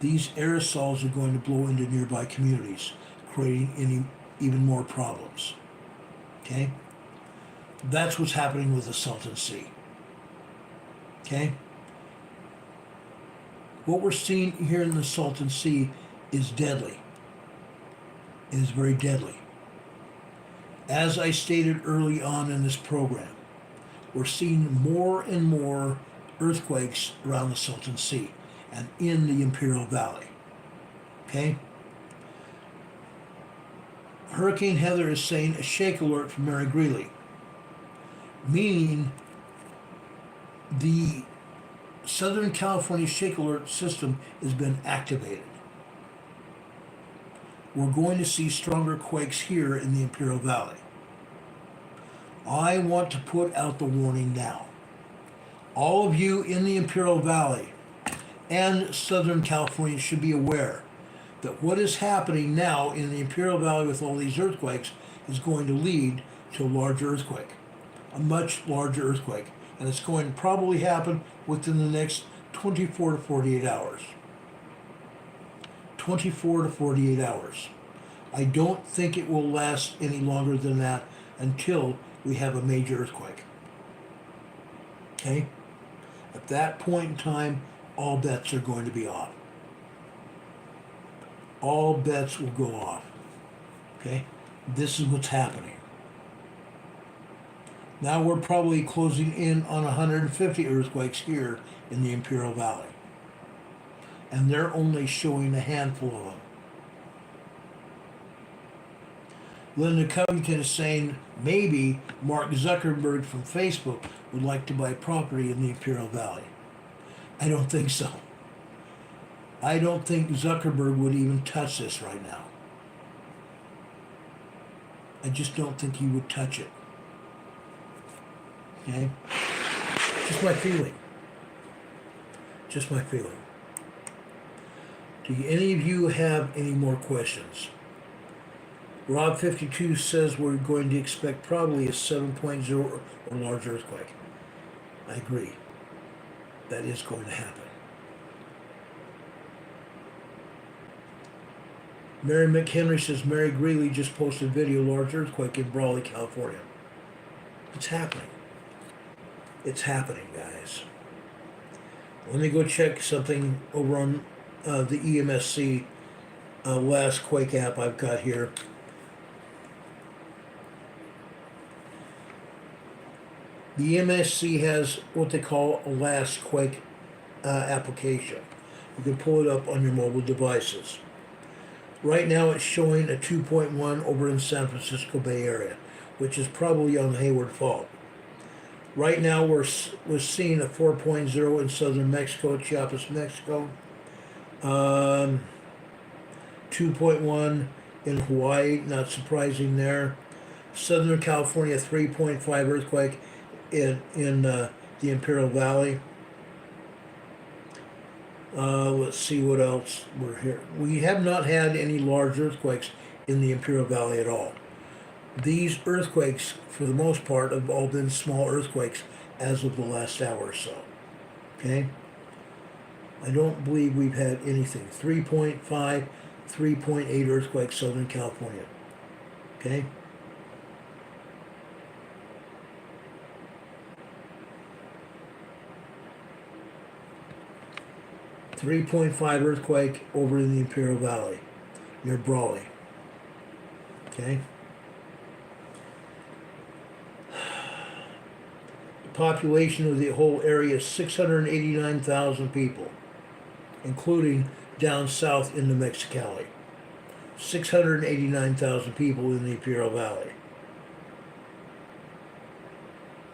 These aerosols are going to blow into nearby communities, creating even more problems. Okay? That's what's happening with the Salton Sea. Okay? What we're seeing here in the Salton Sea is deadly. It is very deadly. As I stated early on in this program, we're seeing more and more earthquakes around the Salton Sea and in the Imperial Valley. Okay? Hurricane Heather is saying a shake alert from Mary Greeley, meaning the Southern California shake alert system has been activated. We're going to see stronger quakes here in the Imperial Valley. I want to put out the warning now. All of you in the Imperial Valley and Southern California should be aware that what is happening now in the Imperial Valley with all these earthquakes is going to lead to a large earthquake, a much larger earthquake, and it's going to probably happen within the next 24 to 48 hours. 24 to 48 hours. I don't think it will last any longer than that until we have a major earthquake. Okay? At that point in time, all bets are going to be off. All bets will go off. Okay? This is what's happening. Now we're probably closing in on 150 earthquakes here in the Imperial Valley. And they're only showing a handful of them. Linda Covington is saying maybe Mark Zuckerberg from Facebook would like to buy property in the Imperial Valley. I don't think so. I don't think Zuckerberg would even touch this right now. I just don't think he would touch it. Okay? Just my feeling. Just my feeling. Do any of you have any more questions? Rob52 says we're going to expect probably a 7.0 or larger earthquake. I agree. That is going to happen. Mary McHenry says Mary Greeley just posted video large earthquake in Brawley, California. It's happening. It's happening, guys. Let me go check something over on the EMSC last quake app I've got here. The EMSC has what they call a last quake application. You can pull it up on your mobile devices. Right now it's showing a 2.1 over in San Francisco Bay Area, which is probably on the Hayward Fault. Right now we're seeing a 4.0 in southern Mexico, Chiapas, Mexico. 2.1 in Hawaii, not surprising there. Southern California, 3.5 earthquake in the Imperial Valley. Let's see what else we're here. We have not had any large earthquakes in the Imperial Valley at all. These earthquakes, for the most part, have all been small earthquakes as of the last hour or so. Okay? I don't believe we've had anything. 3.5, 3.8 earthquakes, Southern California. Okay? .5 earthquake over in the Imperial Valley, near Brawley. Okay? The population of the whole area is 689,000 people, including down south in New Mexico. 689,000 people in the Imperial Valley.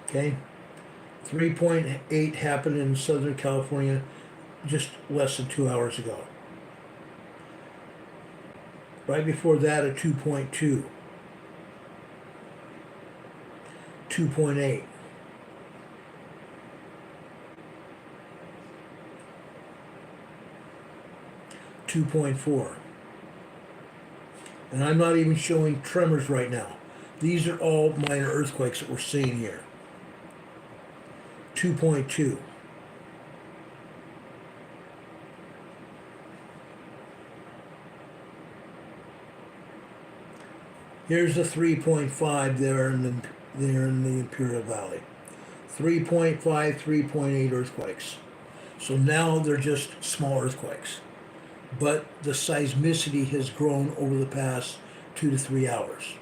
Okay? 3.8 happened in Southern California just less than 2 hours ago. Right before that, a 2.2. 2.8. 2.4. And I'm not even showing tremors right now. These are all minor earthquakes that we're seeing here. 2.2. Here's the 3.5 there in the Imperial Valley. 3.5, 3.8 earthquakes. So now they're just small earthquakes. But the seismicity has grown over the past 2 to 3 hours.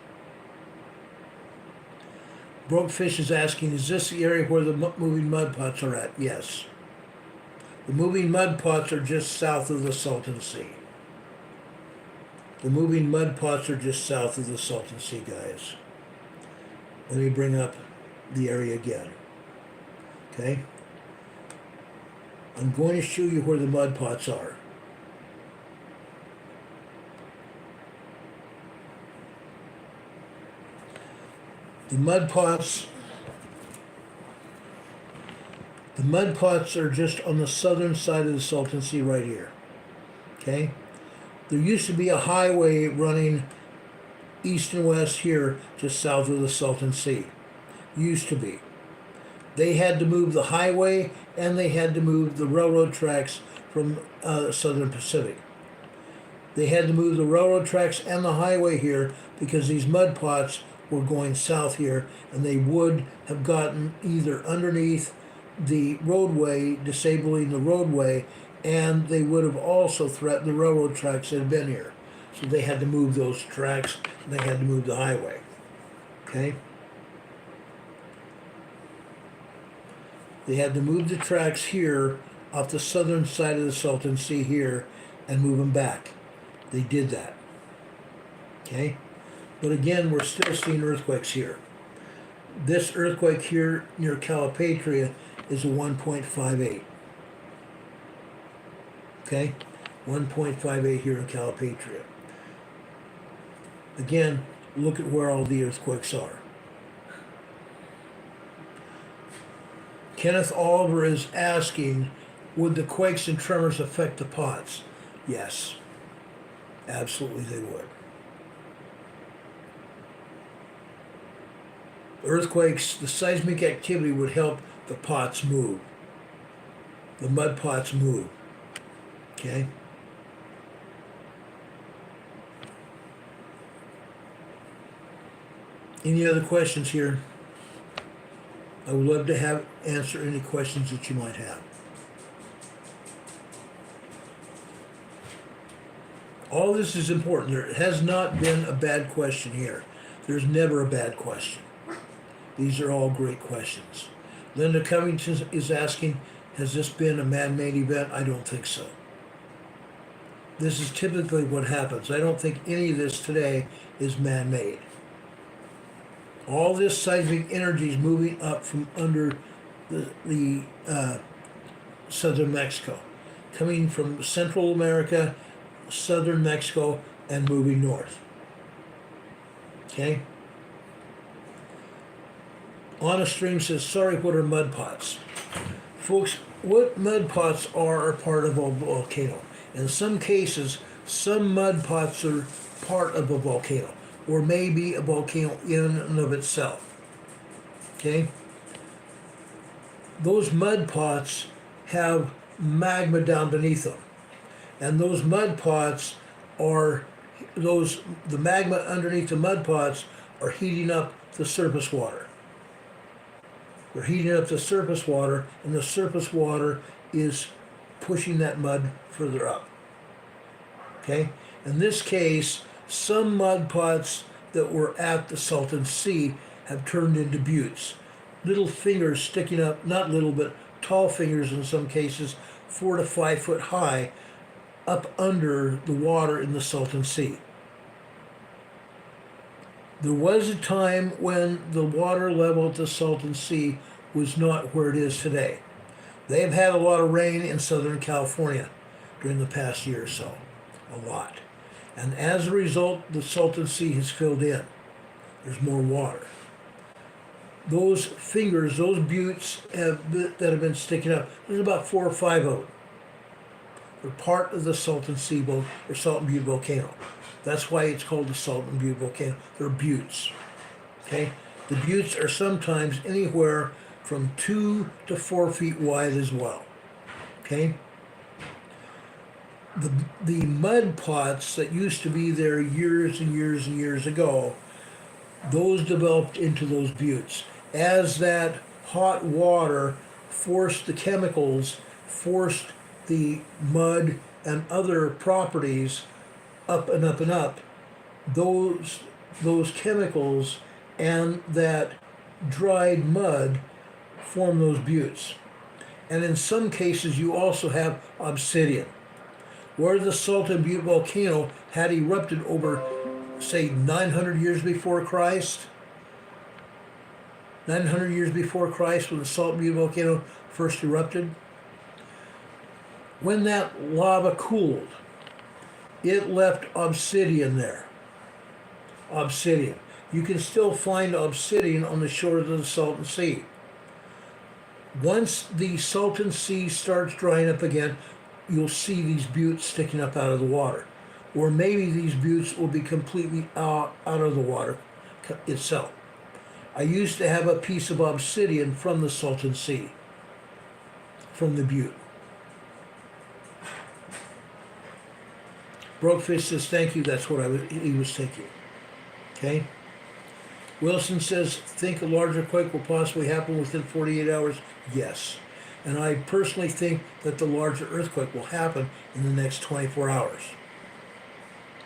Brokefish is asking, is this the area where the moving mud pots are at? Yes. The moving mud pots are just south of the Salton Sea. The moving mud pots are just south of the Salton Sea, guys. Let me bring up the area again. Okay? I'm going to show you where the mud pots are. The mud pots are just on the southern side of the Salton Sea right here. Okay? There used to be a highway running east and west here just south of the Salton Sea. Used to be. They had to move the highway and they had to move the railroad tracks from Southern Pacific. They had to move the railroad tracks and the highway here because these mud pots were going south here, and they would have gotten either underneath the roadway, disabling the roadway, and they would have also threatened the railroad tracks that had been here. So they had to move those tracks, and they had to move the highway. Okay? They had to move the tracks here off the southern side of the Salton Sea here and move them back. They did that. Okay? But again, we're still seeing earthquakes here. This earthquake here near Calipatria is a 1.58. Okay? 1.58 here in Calipatria. Again, look at where all the earthquakes are. Kenneth Oliver is asking, would the quakes and tremors affect the pots? Yes. Absolutely they would. Earthquakes, the seismic activity would help the pots move. The mud pots move. Okay? Any other questions here? I would love to answer any questions that you might have. All this is important. There has not been a bad question here. There's never a bad question. These are all great questions. Linda Covington is asking, has this been a man-made event? I don't think so. This is typically what happens. I don't think any of this today is man-made. All this seismic energy is moving up from under the southern Mexico, coming from Central America, southern Mexico, and moving north. Okay? Honest Stream says, sorry, what are mud pots? Folks, what mud pots are part of a volcano. In some cases, some mud pots are part of a volcano, or maybe a volcano in and of itself. Okay? Those mud pots have magma down beneath them. And those mud pots are, the magma underneath the mud pots are heating up the surface water. They're heating up the surface water, and the surface water is pushing that mud further up. Okay? In this case, some mud pots that were at the Salton Sea have turned into buttes. Little fingers sticking up, not little, but tall fingers in some cases, 4 to 5 foot high, up under the water in the Salton Sea. There was a time when the water level at the Salton Sea was not where it is today. They have had a lot of rain in Southern California during the past year or so. A lot. And as a result, the Salton Sea has filled in. There's more water. Those fingers, those buttes that have been sticking up, there's about 4 or 5 of them. They're part of the Salton Sea or Salton Butte volcano. That's why it's called the Salton Butte volcano. They're buttes. Okay? The buttes are sometimes anywhere from 2 to 4 feet wide as well. Okay? The mud pots that used to be there years and years and years ago, those developed into those buttes. As that hot water forced the chemicals, forced the mud and other properties up and up and up, those chemicals and that dried mud form those buttes. And in some cases you also have obsidian. Where the Salton Butte volcano had erupted over, say, 900 years before Christ, 900 years before Christ, when the Salton Butte volcano first erupted, when that lava cooled, it left obsidian there. Obsidian. You can still find obsidian on the shores of the Salton Sea. Once the Salton Sea starts drying up again, you'll see these buttes sticking up out of the water. Or maybe these buttes will be completely out of the water itself. I used to have a piece of obsidian from the Salton Sea, from the butte. Brokefish says, thank you, that's what he was thinking. Okay? Wilson says, think a larger quake will possibly happen within 48 hours. Yes. And I personally think that the larger earthquake will happen in the next 24 hours.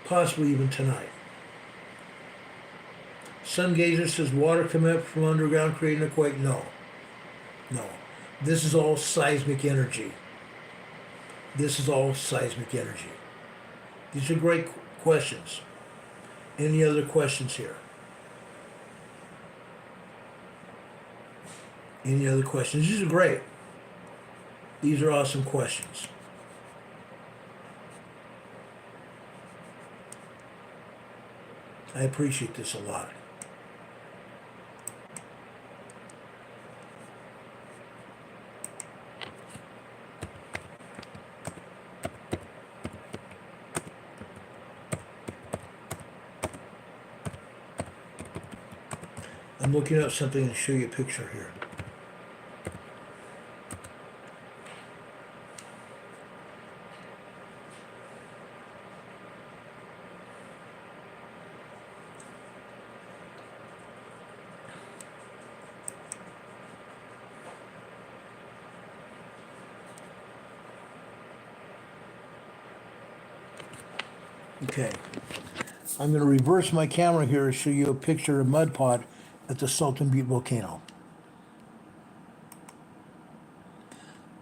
Possibly even tonight. Sungazer says, water coming up from underground creating a quake. No. No. This is all seismic energy. This is all seismic energy. These are great questions. Any other questions here? Any other questions? These are great. These are awesome questions. I appreciate this a lot. I'm looking up something to show you a picture here. Okay, I'm going to reverse my camera here to show you a picture of mud pot at the Salton Butte volcano.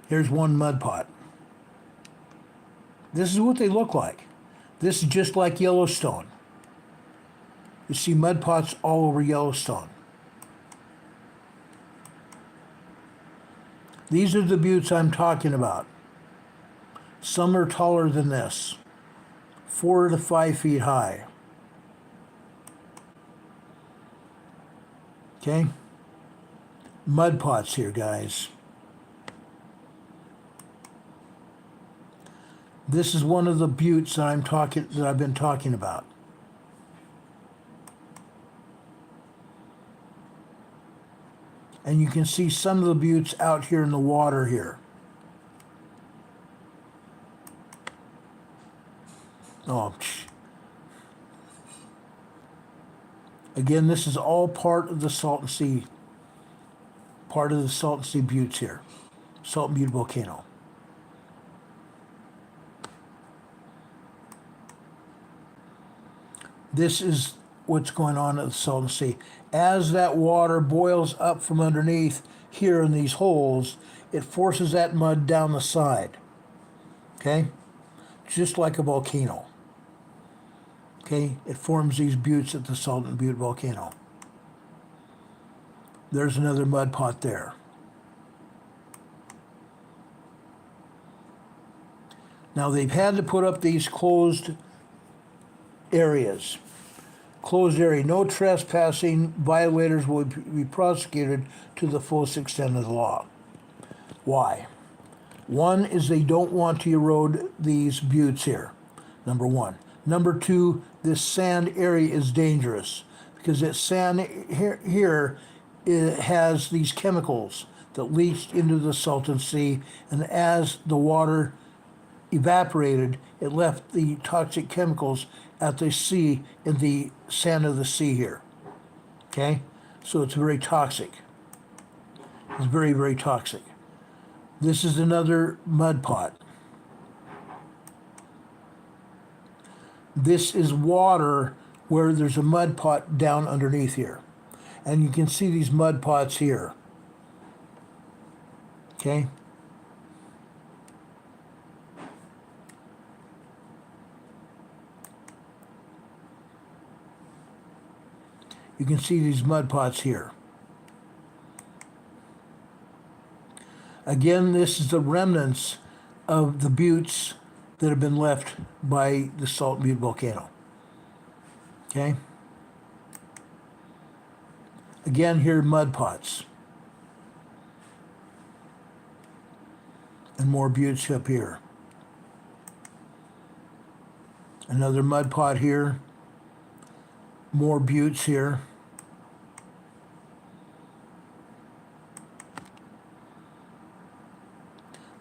Here's one mud pot. This is what they look like. This is just like Yellowstone. You see mud pots all over Yellowstone. These are the buttes I'm talking about. Some are taller than this, 4 to 5 feet high. Okay? Mud pots here, guys. This is one of the buttes that I've been talking about. And you can see some of the buttes out here in the water here. Oh, again, this is all part of the Salton Sea buttes here. Salton Butte volcano. This is what's going on at the Salton Sea. As that water boils up from underneath here in these holes, it forces that mud down the side. Okay? Just like a volcano. Okay? It forms these buttes at the Salton Butte volcano. There's another mud pot there. Now they've had to put up these closed areas. Closed area, no trespassing, violators will be prosecuted to the fullest extent of the law. Why? One is they don't want to erode these buttes here, number one. Number two, this sand area is dangerous because that sand here it has these chemicals that leached into the Salton Sea, and as the water evaporated, it left the toxic chemicals at the sea, in the sand of the sea here. Okay? So it's very toxic. It's very, very toxic. This is another mud pot. This is water where there's a mud pot down underneath here. And you can see these mud pots here. Okay? You can see these mud pots here. Again, this is the remnants of the buttes that have been left by the Salton Butte volcano. Okay? Again, here mud pots. And more buttes up here. Another mud pot here. More buttes here.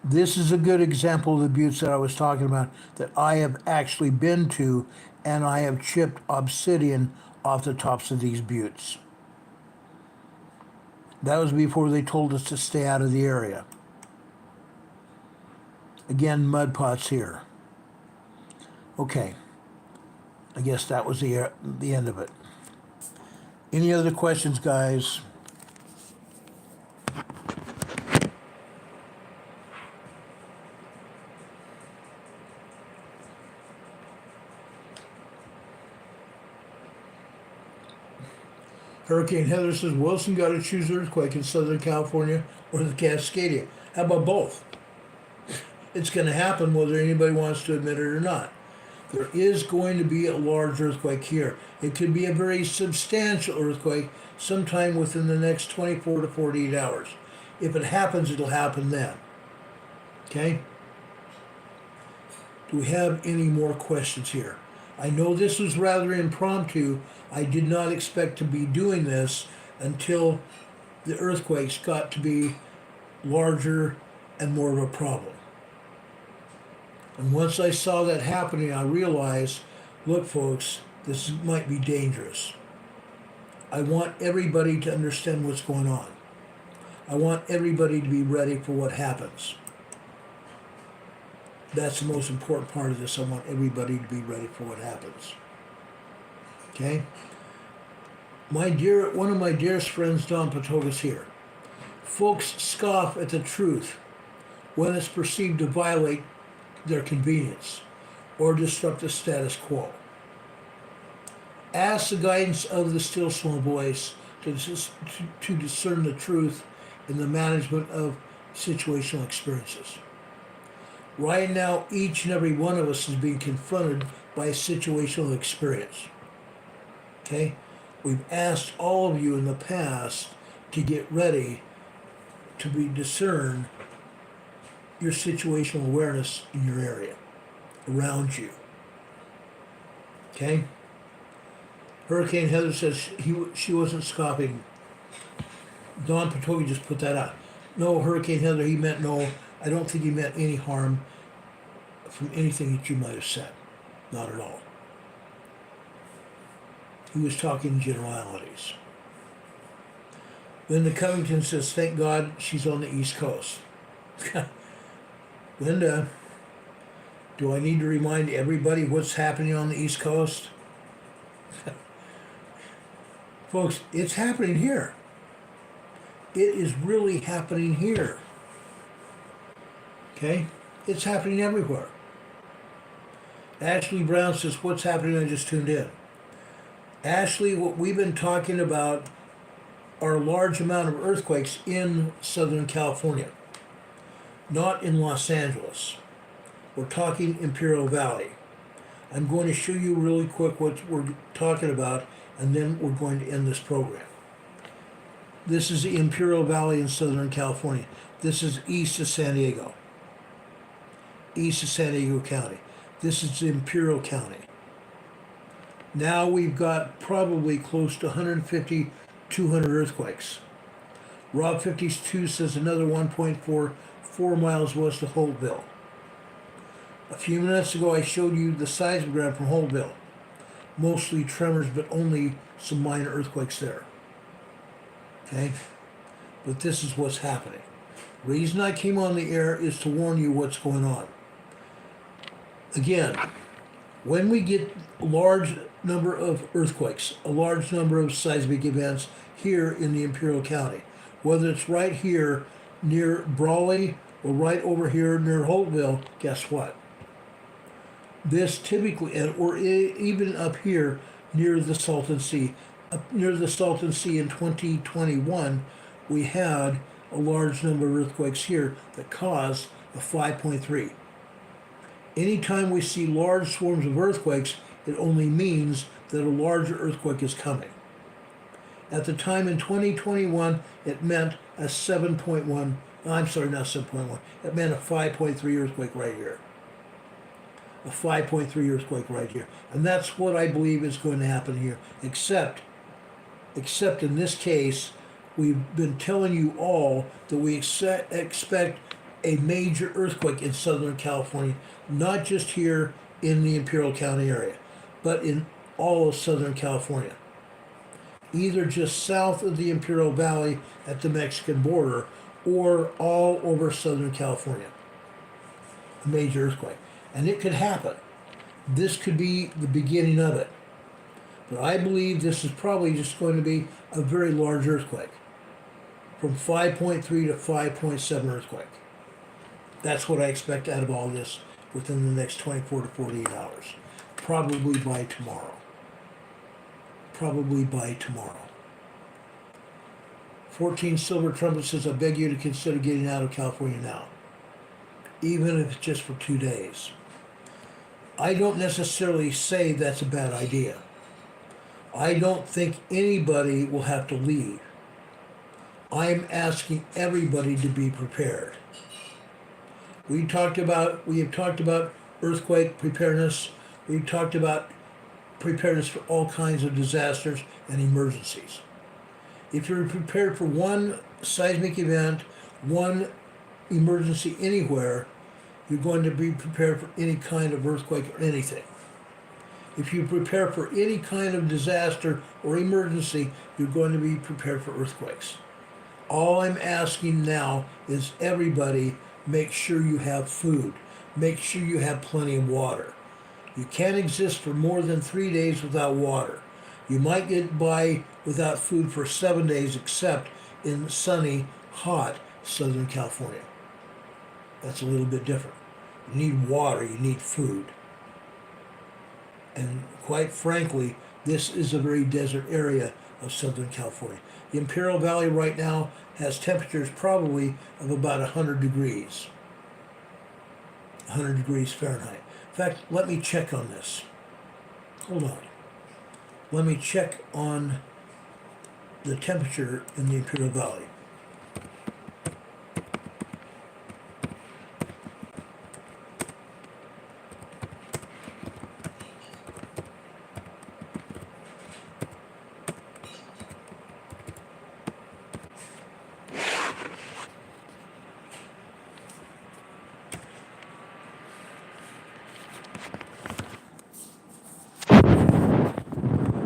This is a good example of the buttes that I was talking about that I have actually been to, and I have chipped obsidian off the tops of these buttes. That was before they told us to stay out of the area. Again, mud pots here. Okay. I guess that was the end of it. Any other questions, guys? Hurricane Heather says, Wilson got to choose earthquake in Southern California or the Cascadia. How about both? It's going to happen whether anybody wants to admit it or not. There is going to be a large earthquake here. It could be a very substantial earthquake sometime within the next 24 to 48 hours. If it happens, it'll happen then. Okay? Do we have any more questions here? I know this was rather impromptu. I did not expect to be doing this until the earthquakes got to be larger and more of a problem. And once I saw that happening, I realized, look folks, this might be dangerous. I want everybody to understand what's going on. I want everybody to be ready for what happens. That's the most important part of this. I want everybody to be ready for what happens. Okay? One of my dearest friends, Don Patoga's here. Folks scoff at the truth when it's perceived to violate their convenience or disrupt the status quo. Ask the guidance of the still small voice to discern the truth in the management of situational experiences. Right now, each and every one of us is being confronted by a situational experience. Okay? We've asked all of you in the past to get ready to discern your situational awareness in your area, around you. Okay? Hurricane Heather says she wasn't scoffing. Don Patogi just put that out. No, Hurricane Heather, he meant no. I don't think he meant any harm from anything that you might have said. Not at all. He was talking generalities. Linda Covington says, thank God she's on the East Coast. Linda, do I need to remind everybody what's happening on the East Coast? Folks, it's happening here. It is really happening here. Okay? It's happening everywhere. Ashley Brown says, what's happening? I just tuned in. Ashley, what we've been talking about are a large amount of earthquakes in Southern California, not in Los Angeles. We're talking Imperial Valley. I'm going to show you really quick what we're talking about, and then we're going to end this program. This is the Imperial Valley in Southern California. This is east of San Diego. East of San Diego County. This is Imperial County. Now we've got probably close to 150, 200 earthquakes. Rob 52 says another 1.4, 4 miles west of Holtville. A few minutes ago I showed you the seismogram from Holtville. Mostly tremors, but only some minor earthquakes there. Okay? But this is what's happening. The reason I came on the air is to warn you what's going on. Again, when we get a large number of earthquakes, a large number of seismic events here in the Imperial County, whether it's right here near Brawley or right over here near Holtville, guess what? This typically, or even up here near the Salton Sea, in 2021, we had a large number of earthquakes here that caused a 5.3. Anytime we see large swarms of earthquakes, it only means that a larger earthquake is coming. At the time in 2021, it meant a 7.1, I'm sorry, not 7.1, it meant a 5.3 earthquake right here. A 5.3 earthquake right here. And that's what I believe is going to happen here, except in this case, we've been telling you all that we expect a major earthquake in Southern California, not just here in the Imperial County area, but in all of Southern California. Either just south of the Imperial Valley at the Mexican border, or all over Southern California. A major earthquake. And it could happen. This could be the beginning of it. But I believe this is probably just going to be a very large earthquake. From 5.3 to 5.7 earthquake. That's what I expect out of all this within the next 24 to 48 hours. Probably by tomorrow. Probably by tomorrow. 14 Silver Trumpet says, I beg you to consider getting out of California now. Even if it's just for 2 days. I don't necessarily say that's a bad idea. I don't think anybody will have to leave. I'm asking everybody to be prepared. We have talked about earthquake preparedness. We've talked about preparedness for all kinds of disasters and emergencies. If you're prepared for one seismic event, one emergency anywhere, you're going to be prepared for any kind of earthquake or anything. If you prepare for any kind of disaster or emergency, you're going to be prepared for earthquakes. All I'm asking now is everybody make sure you have food. Make sure you have plenty of water. You can't exist for more than 3 days without water. You might get by without food for 7 days, except in sunny, hot Southern California. That's a little bit different. You need water, you need food. And quite frankly, this is a very desert area of Southern California. The Imperial Valley right now has temperatures probably of about 100 degrees. 100 degrees Fahrenheit. In fact, let me check on this. Hold on. Let me check on the temperature in the Imperial Valley.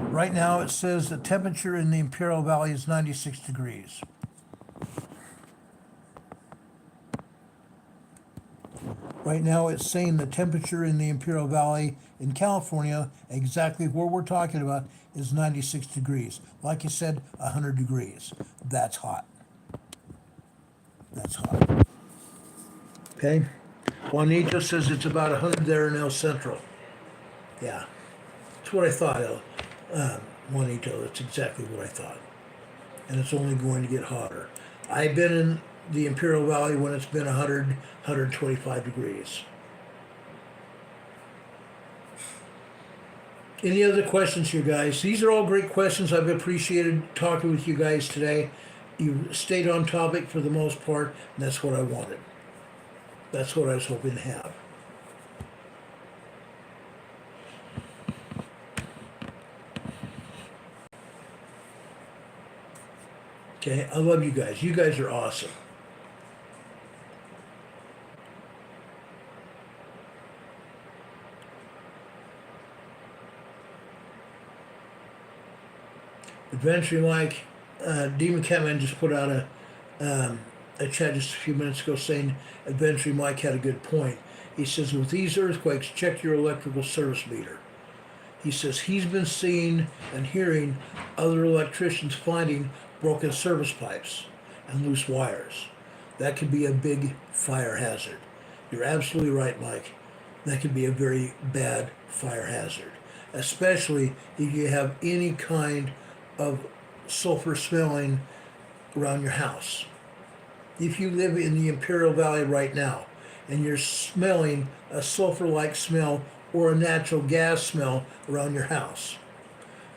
Right now it says the temperature in the Imperial Valley is 96 degrees. Right now it's saying the temperature in the Imperial Valley in California, exactly where we're talking about, is 96 degrees. Like I said, 100 degrees. That's hot. That's hot. Okay? Juanito says it's about 100 there in El Centro. Yeah. That's what I thought, Juanito. That's exactly what I thought. And it's only going to get hotter. I've been in the Imperial Valley when it's been 100, 125 degrees. Any other questions here, guys? These are all great questions. I've appreciated talking with you guys today. You stayed on topic for the most part, and that's what I wanted. That's what I was hoping to have. Okay, I love you guys. You guys are awesome. Adventure Mike, Demon Catman just put out a chat just a few minutes ago saying Adventure Mike had a good point. He says, with these earthquakes, check your electrical service meter. He says he's been seeing and hearing other electricians finding broken service pipes and loose wires. That could be a big fire hazard. You're absolutely right, Mike. That could be a very bad fire hazard, especially if you have any kind of sulfur smelling around your house. If you live in the Imperial Valley right now and you're smelling a sulfur-like smell or a natural gas smell around your house,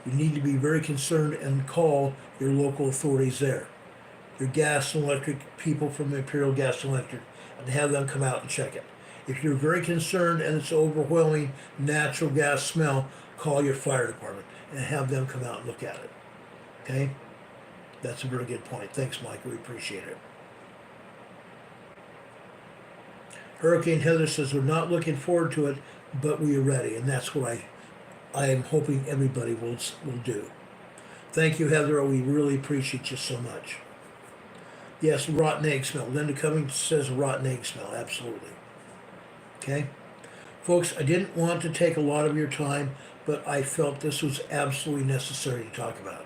you need to be very concerned and call your local authorities there, your gas and electric people from Imperial Gas and Electric, and have them come out and check it. If you're very concerned and it's overwhelming natural gas smell, call your fire department and have them come out and look at it. Okay? That's a very good point. Thanks, Mike. We appreciate it. Hurricane Heather says we're not looking forward to it, but we are ready, and that's what I am hoping everybody will do. Thank you, Heather. We really appreciate you so much. Yes, rotten egg smell. Linda Cummings says rotten egg smell. Absolutely. Okay? Folks, I didn't want to take a lot of your time, but I felt this was absolutely necessary to talk about.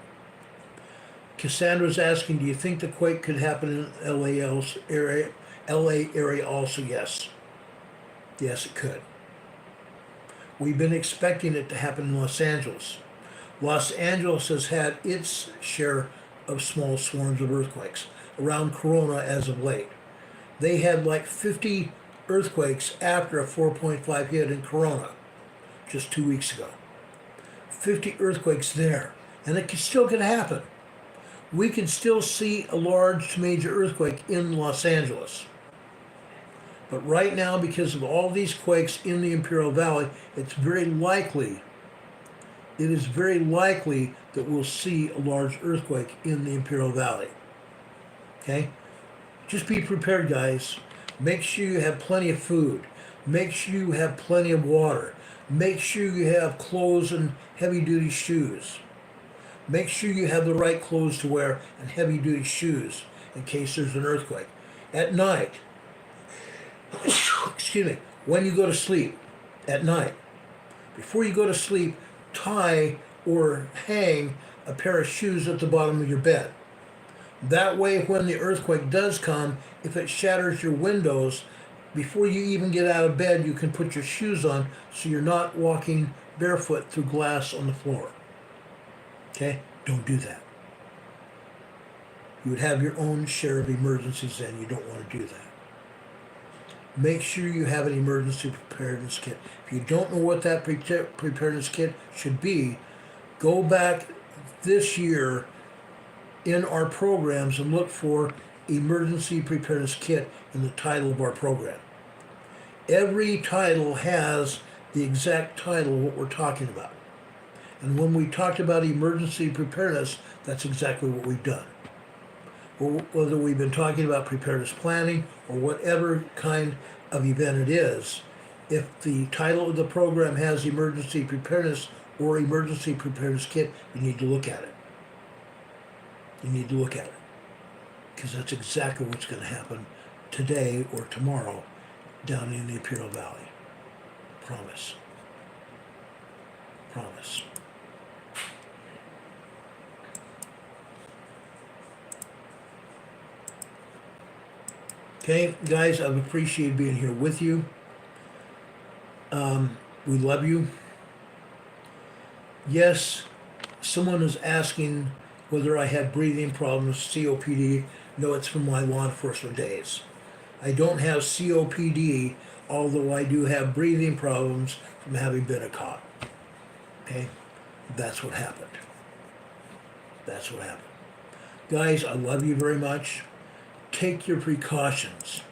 Cassandra's asking, do you think the quake could happen in LA area also? Yes. Yes, it could. We've been expecting it to happen in Los Angeles. Los Angeles has had its share of small swarms of earthquakes around Corona as of late. They had like 50 earthquakes after a 4.5 hit in Corona just 2 weeks ago. 50 earthquakes there. And it still could happen. We can still see a large to major earthquake in Los Angeles. But right now, because of all these quakes in the Imperial Valley, it is very likely that we'll see a large earthquake in the Imperial Valley. Okay? Just be prepared, guys. Make sure you have plenty of food. Make sure you have plenty of water. Make sure you have clothes and heavy-duty shoes. Make sure you have the right clothes to wear and heavy-duty shoes in case there's an earthquake. At night, excuse me, when you go to sleep at night, before you go to sleep, tie or hang a pair of shoes at the bottom of your bed. That way, when the earthquake does come, if it shatters your windows, before you even get out of bed, you can put your shoes on so you're not walking barefoot through glass on the floor. Okay? Don't do that. You would have your own share of emergencies then. You don't want to do that. Make sure you have an emergency preparedness kit. If you don't know what that preparedness kit should be, go back this year in our programs and look for Emergency Preparedness Kit in the title of our program. Every title has the exact title of what we're talking about. And when we talked about emergency preparedness, that's exactly what we've done. Whether we've been talking about preparedness planning or whatever kind of event it is, if the title of the program has emergency preparedness or emergency preparedness kit, you need to look at it. You need to look at it. Because that's exactly what's going to happen today or tomorrow down in the Imperial Valley. Promise. Promise. Okay, guys, I've appreciated being here with you. We love you. Yes, someone is asking whether I have breathing problems, COPD. No, it's from my law enforcement days. I don't have COPD, although I do have breathing problems from having been a cop. Okay? That's what happened. That's what happened. Guys, I love you very much. Take your precautions.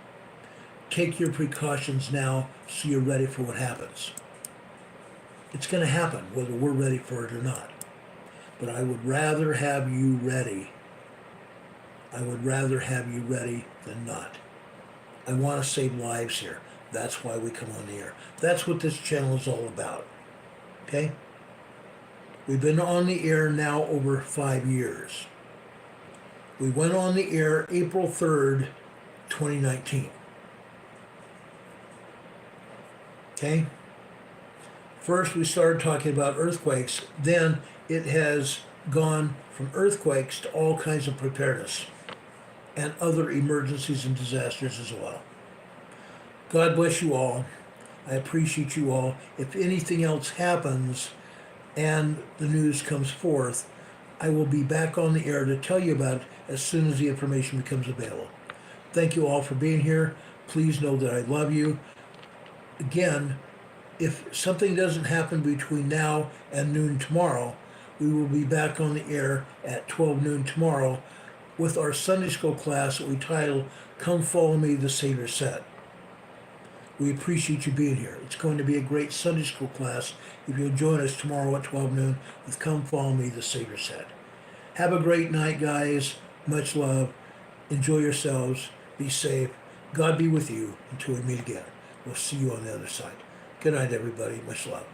Take your precautions now so you're ready for what happens. It's going to happen, whether we're ready for it or not. But I would rather have you ready. I would rather have you ready than not. I want to save lives here. That's why we come on the air. That's what this channel is all about. Okay? We've been on the air now over 5 years. We went on the air April 3rd, 2019. Okay? First we started talking about earthquakes, then it has gone from earthquakes to all kinds of preparedness and other emergencies and disasters as well. God bless you all. I appreciate you all. If anything else happens and the news comes forth, I will be back on the air to tell you about it as soon as the information becomes available. Thank you all for being here. Please know that I love you. Again, if something doesn't happen between now and noon tomorrow, we will be back on the air at 12 noon tomorrow with our Sunday school class that we titled, Come Follow Me, the Savior Said. We appreciate you being here. It's going to be a great Sunday school class if you'll join us tomorrow at 12 noon with Come Follow Me, the Savior Said. Have a great night, guys. Much love. Enjoy yourselves. Be safe. God be with you until we meet again. We'll see you on the other side. Good night, everybody. Much love.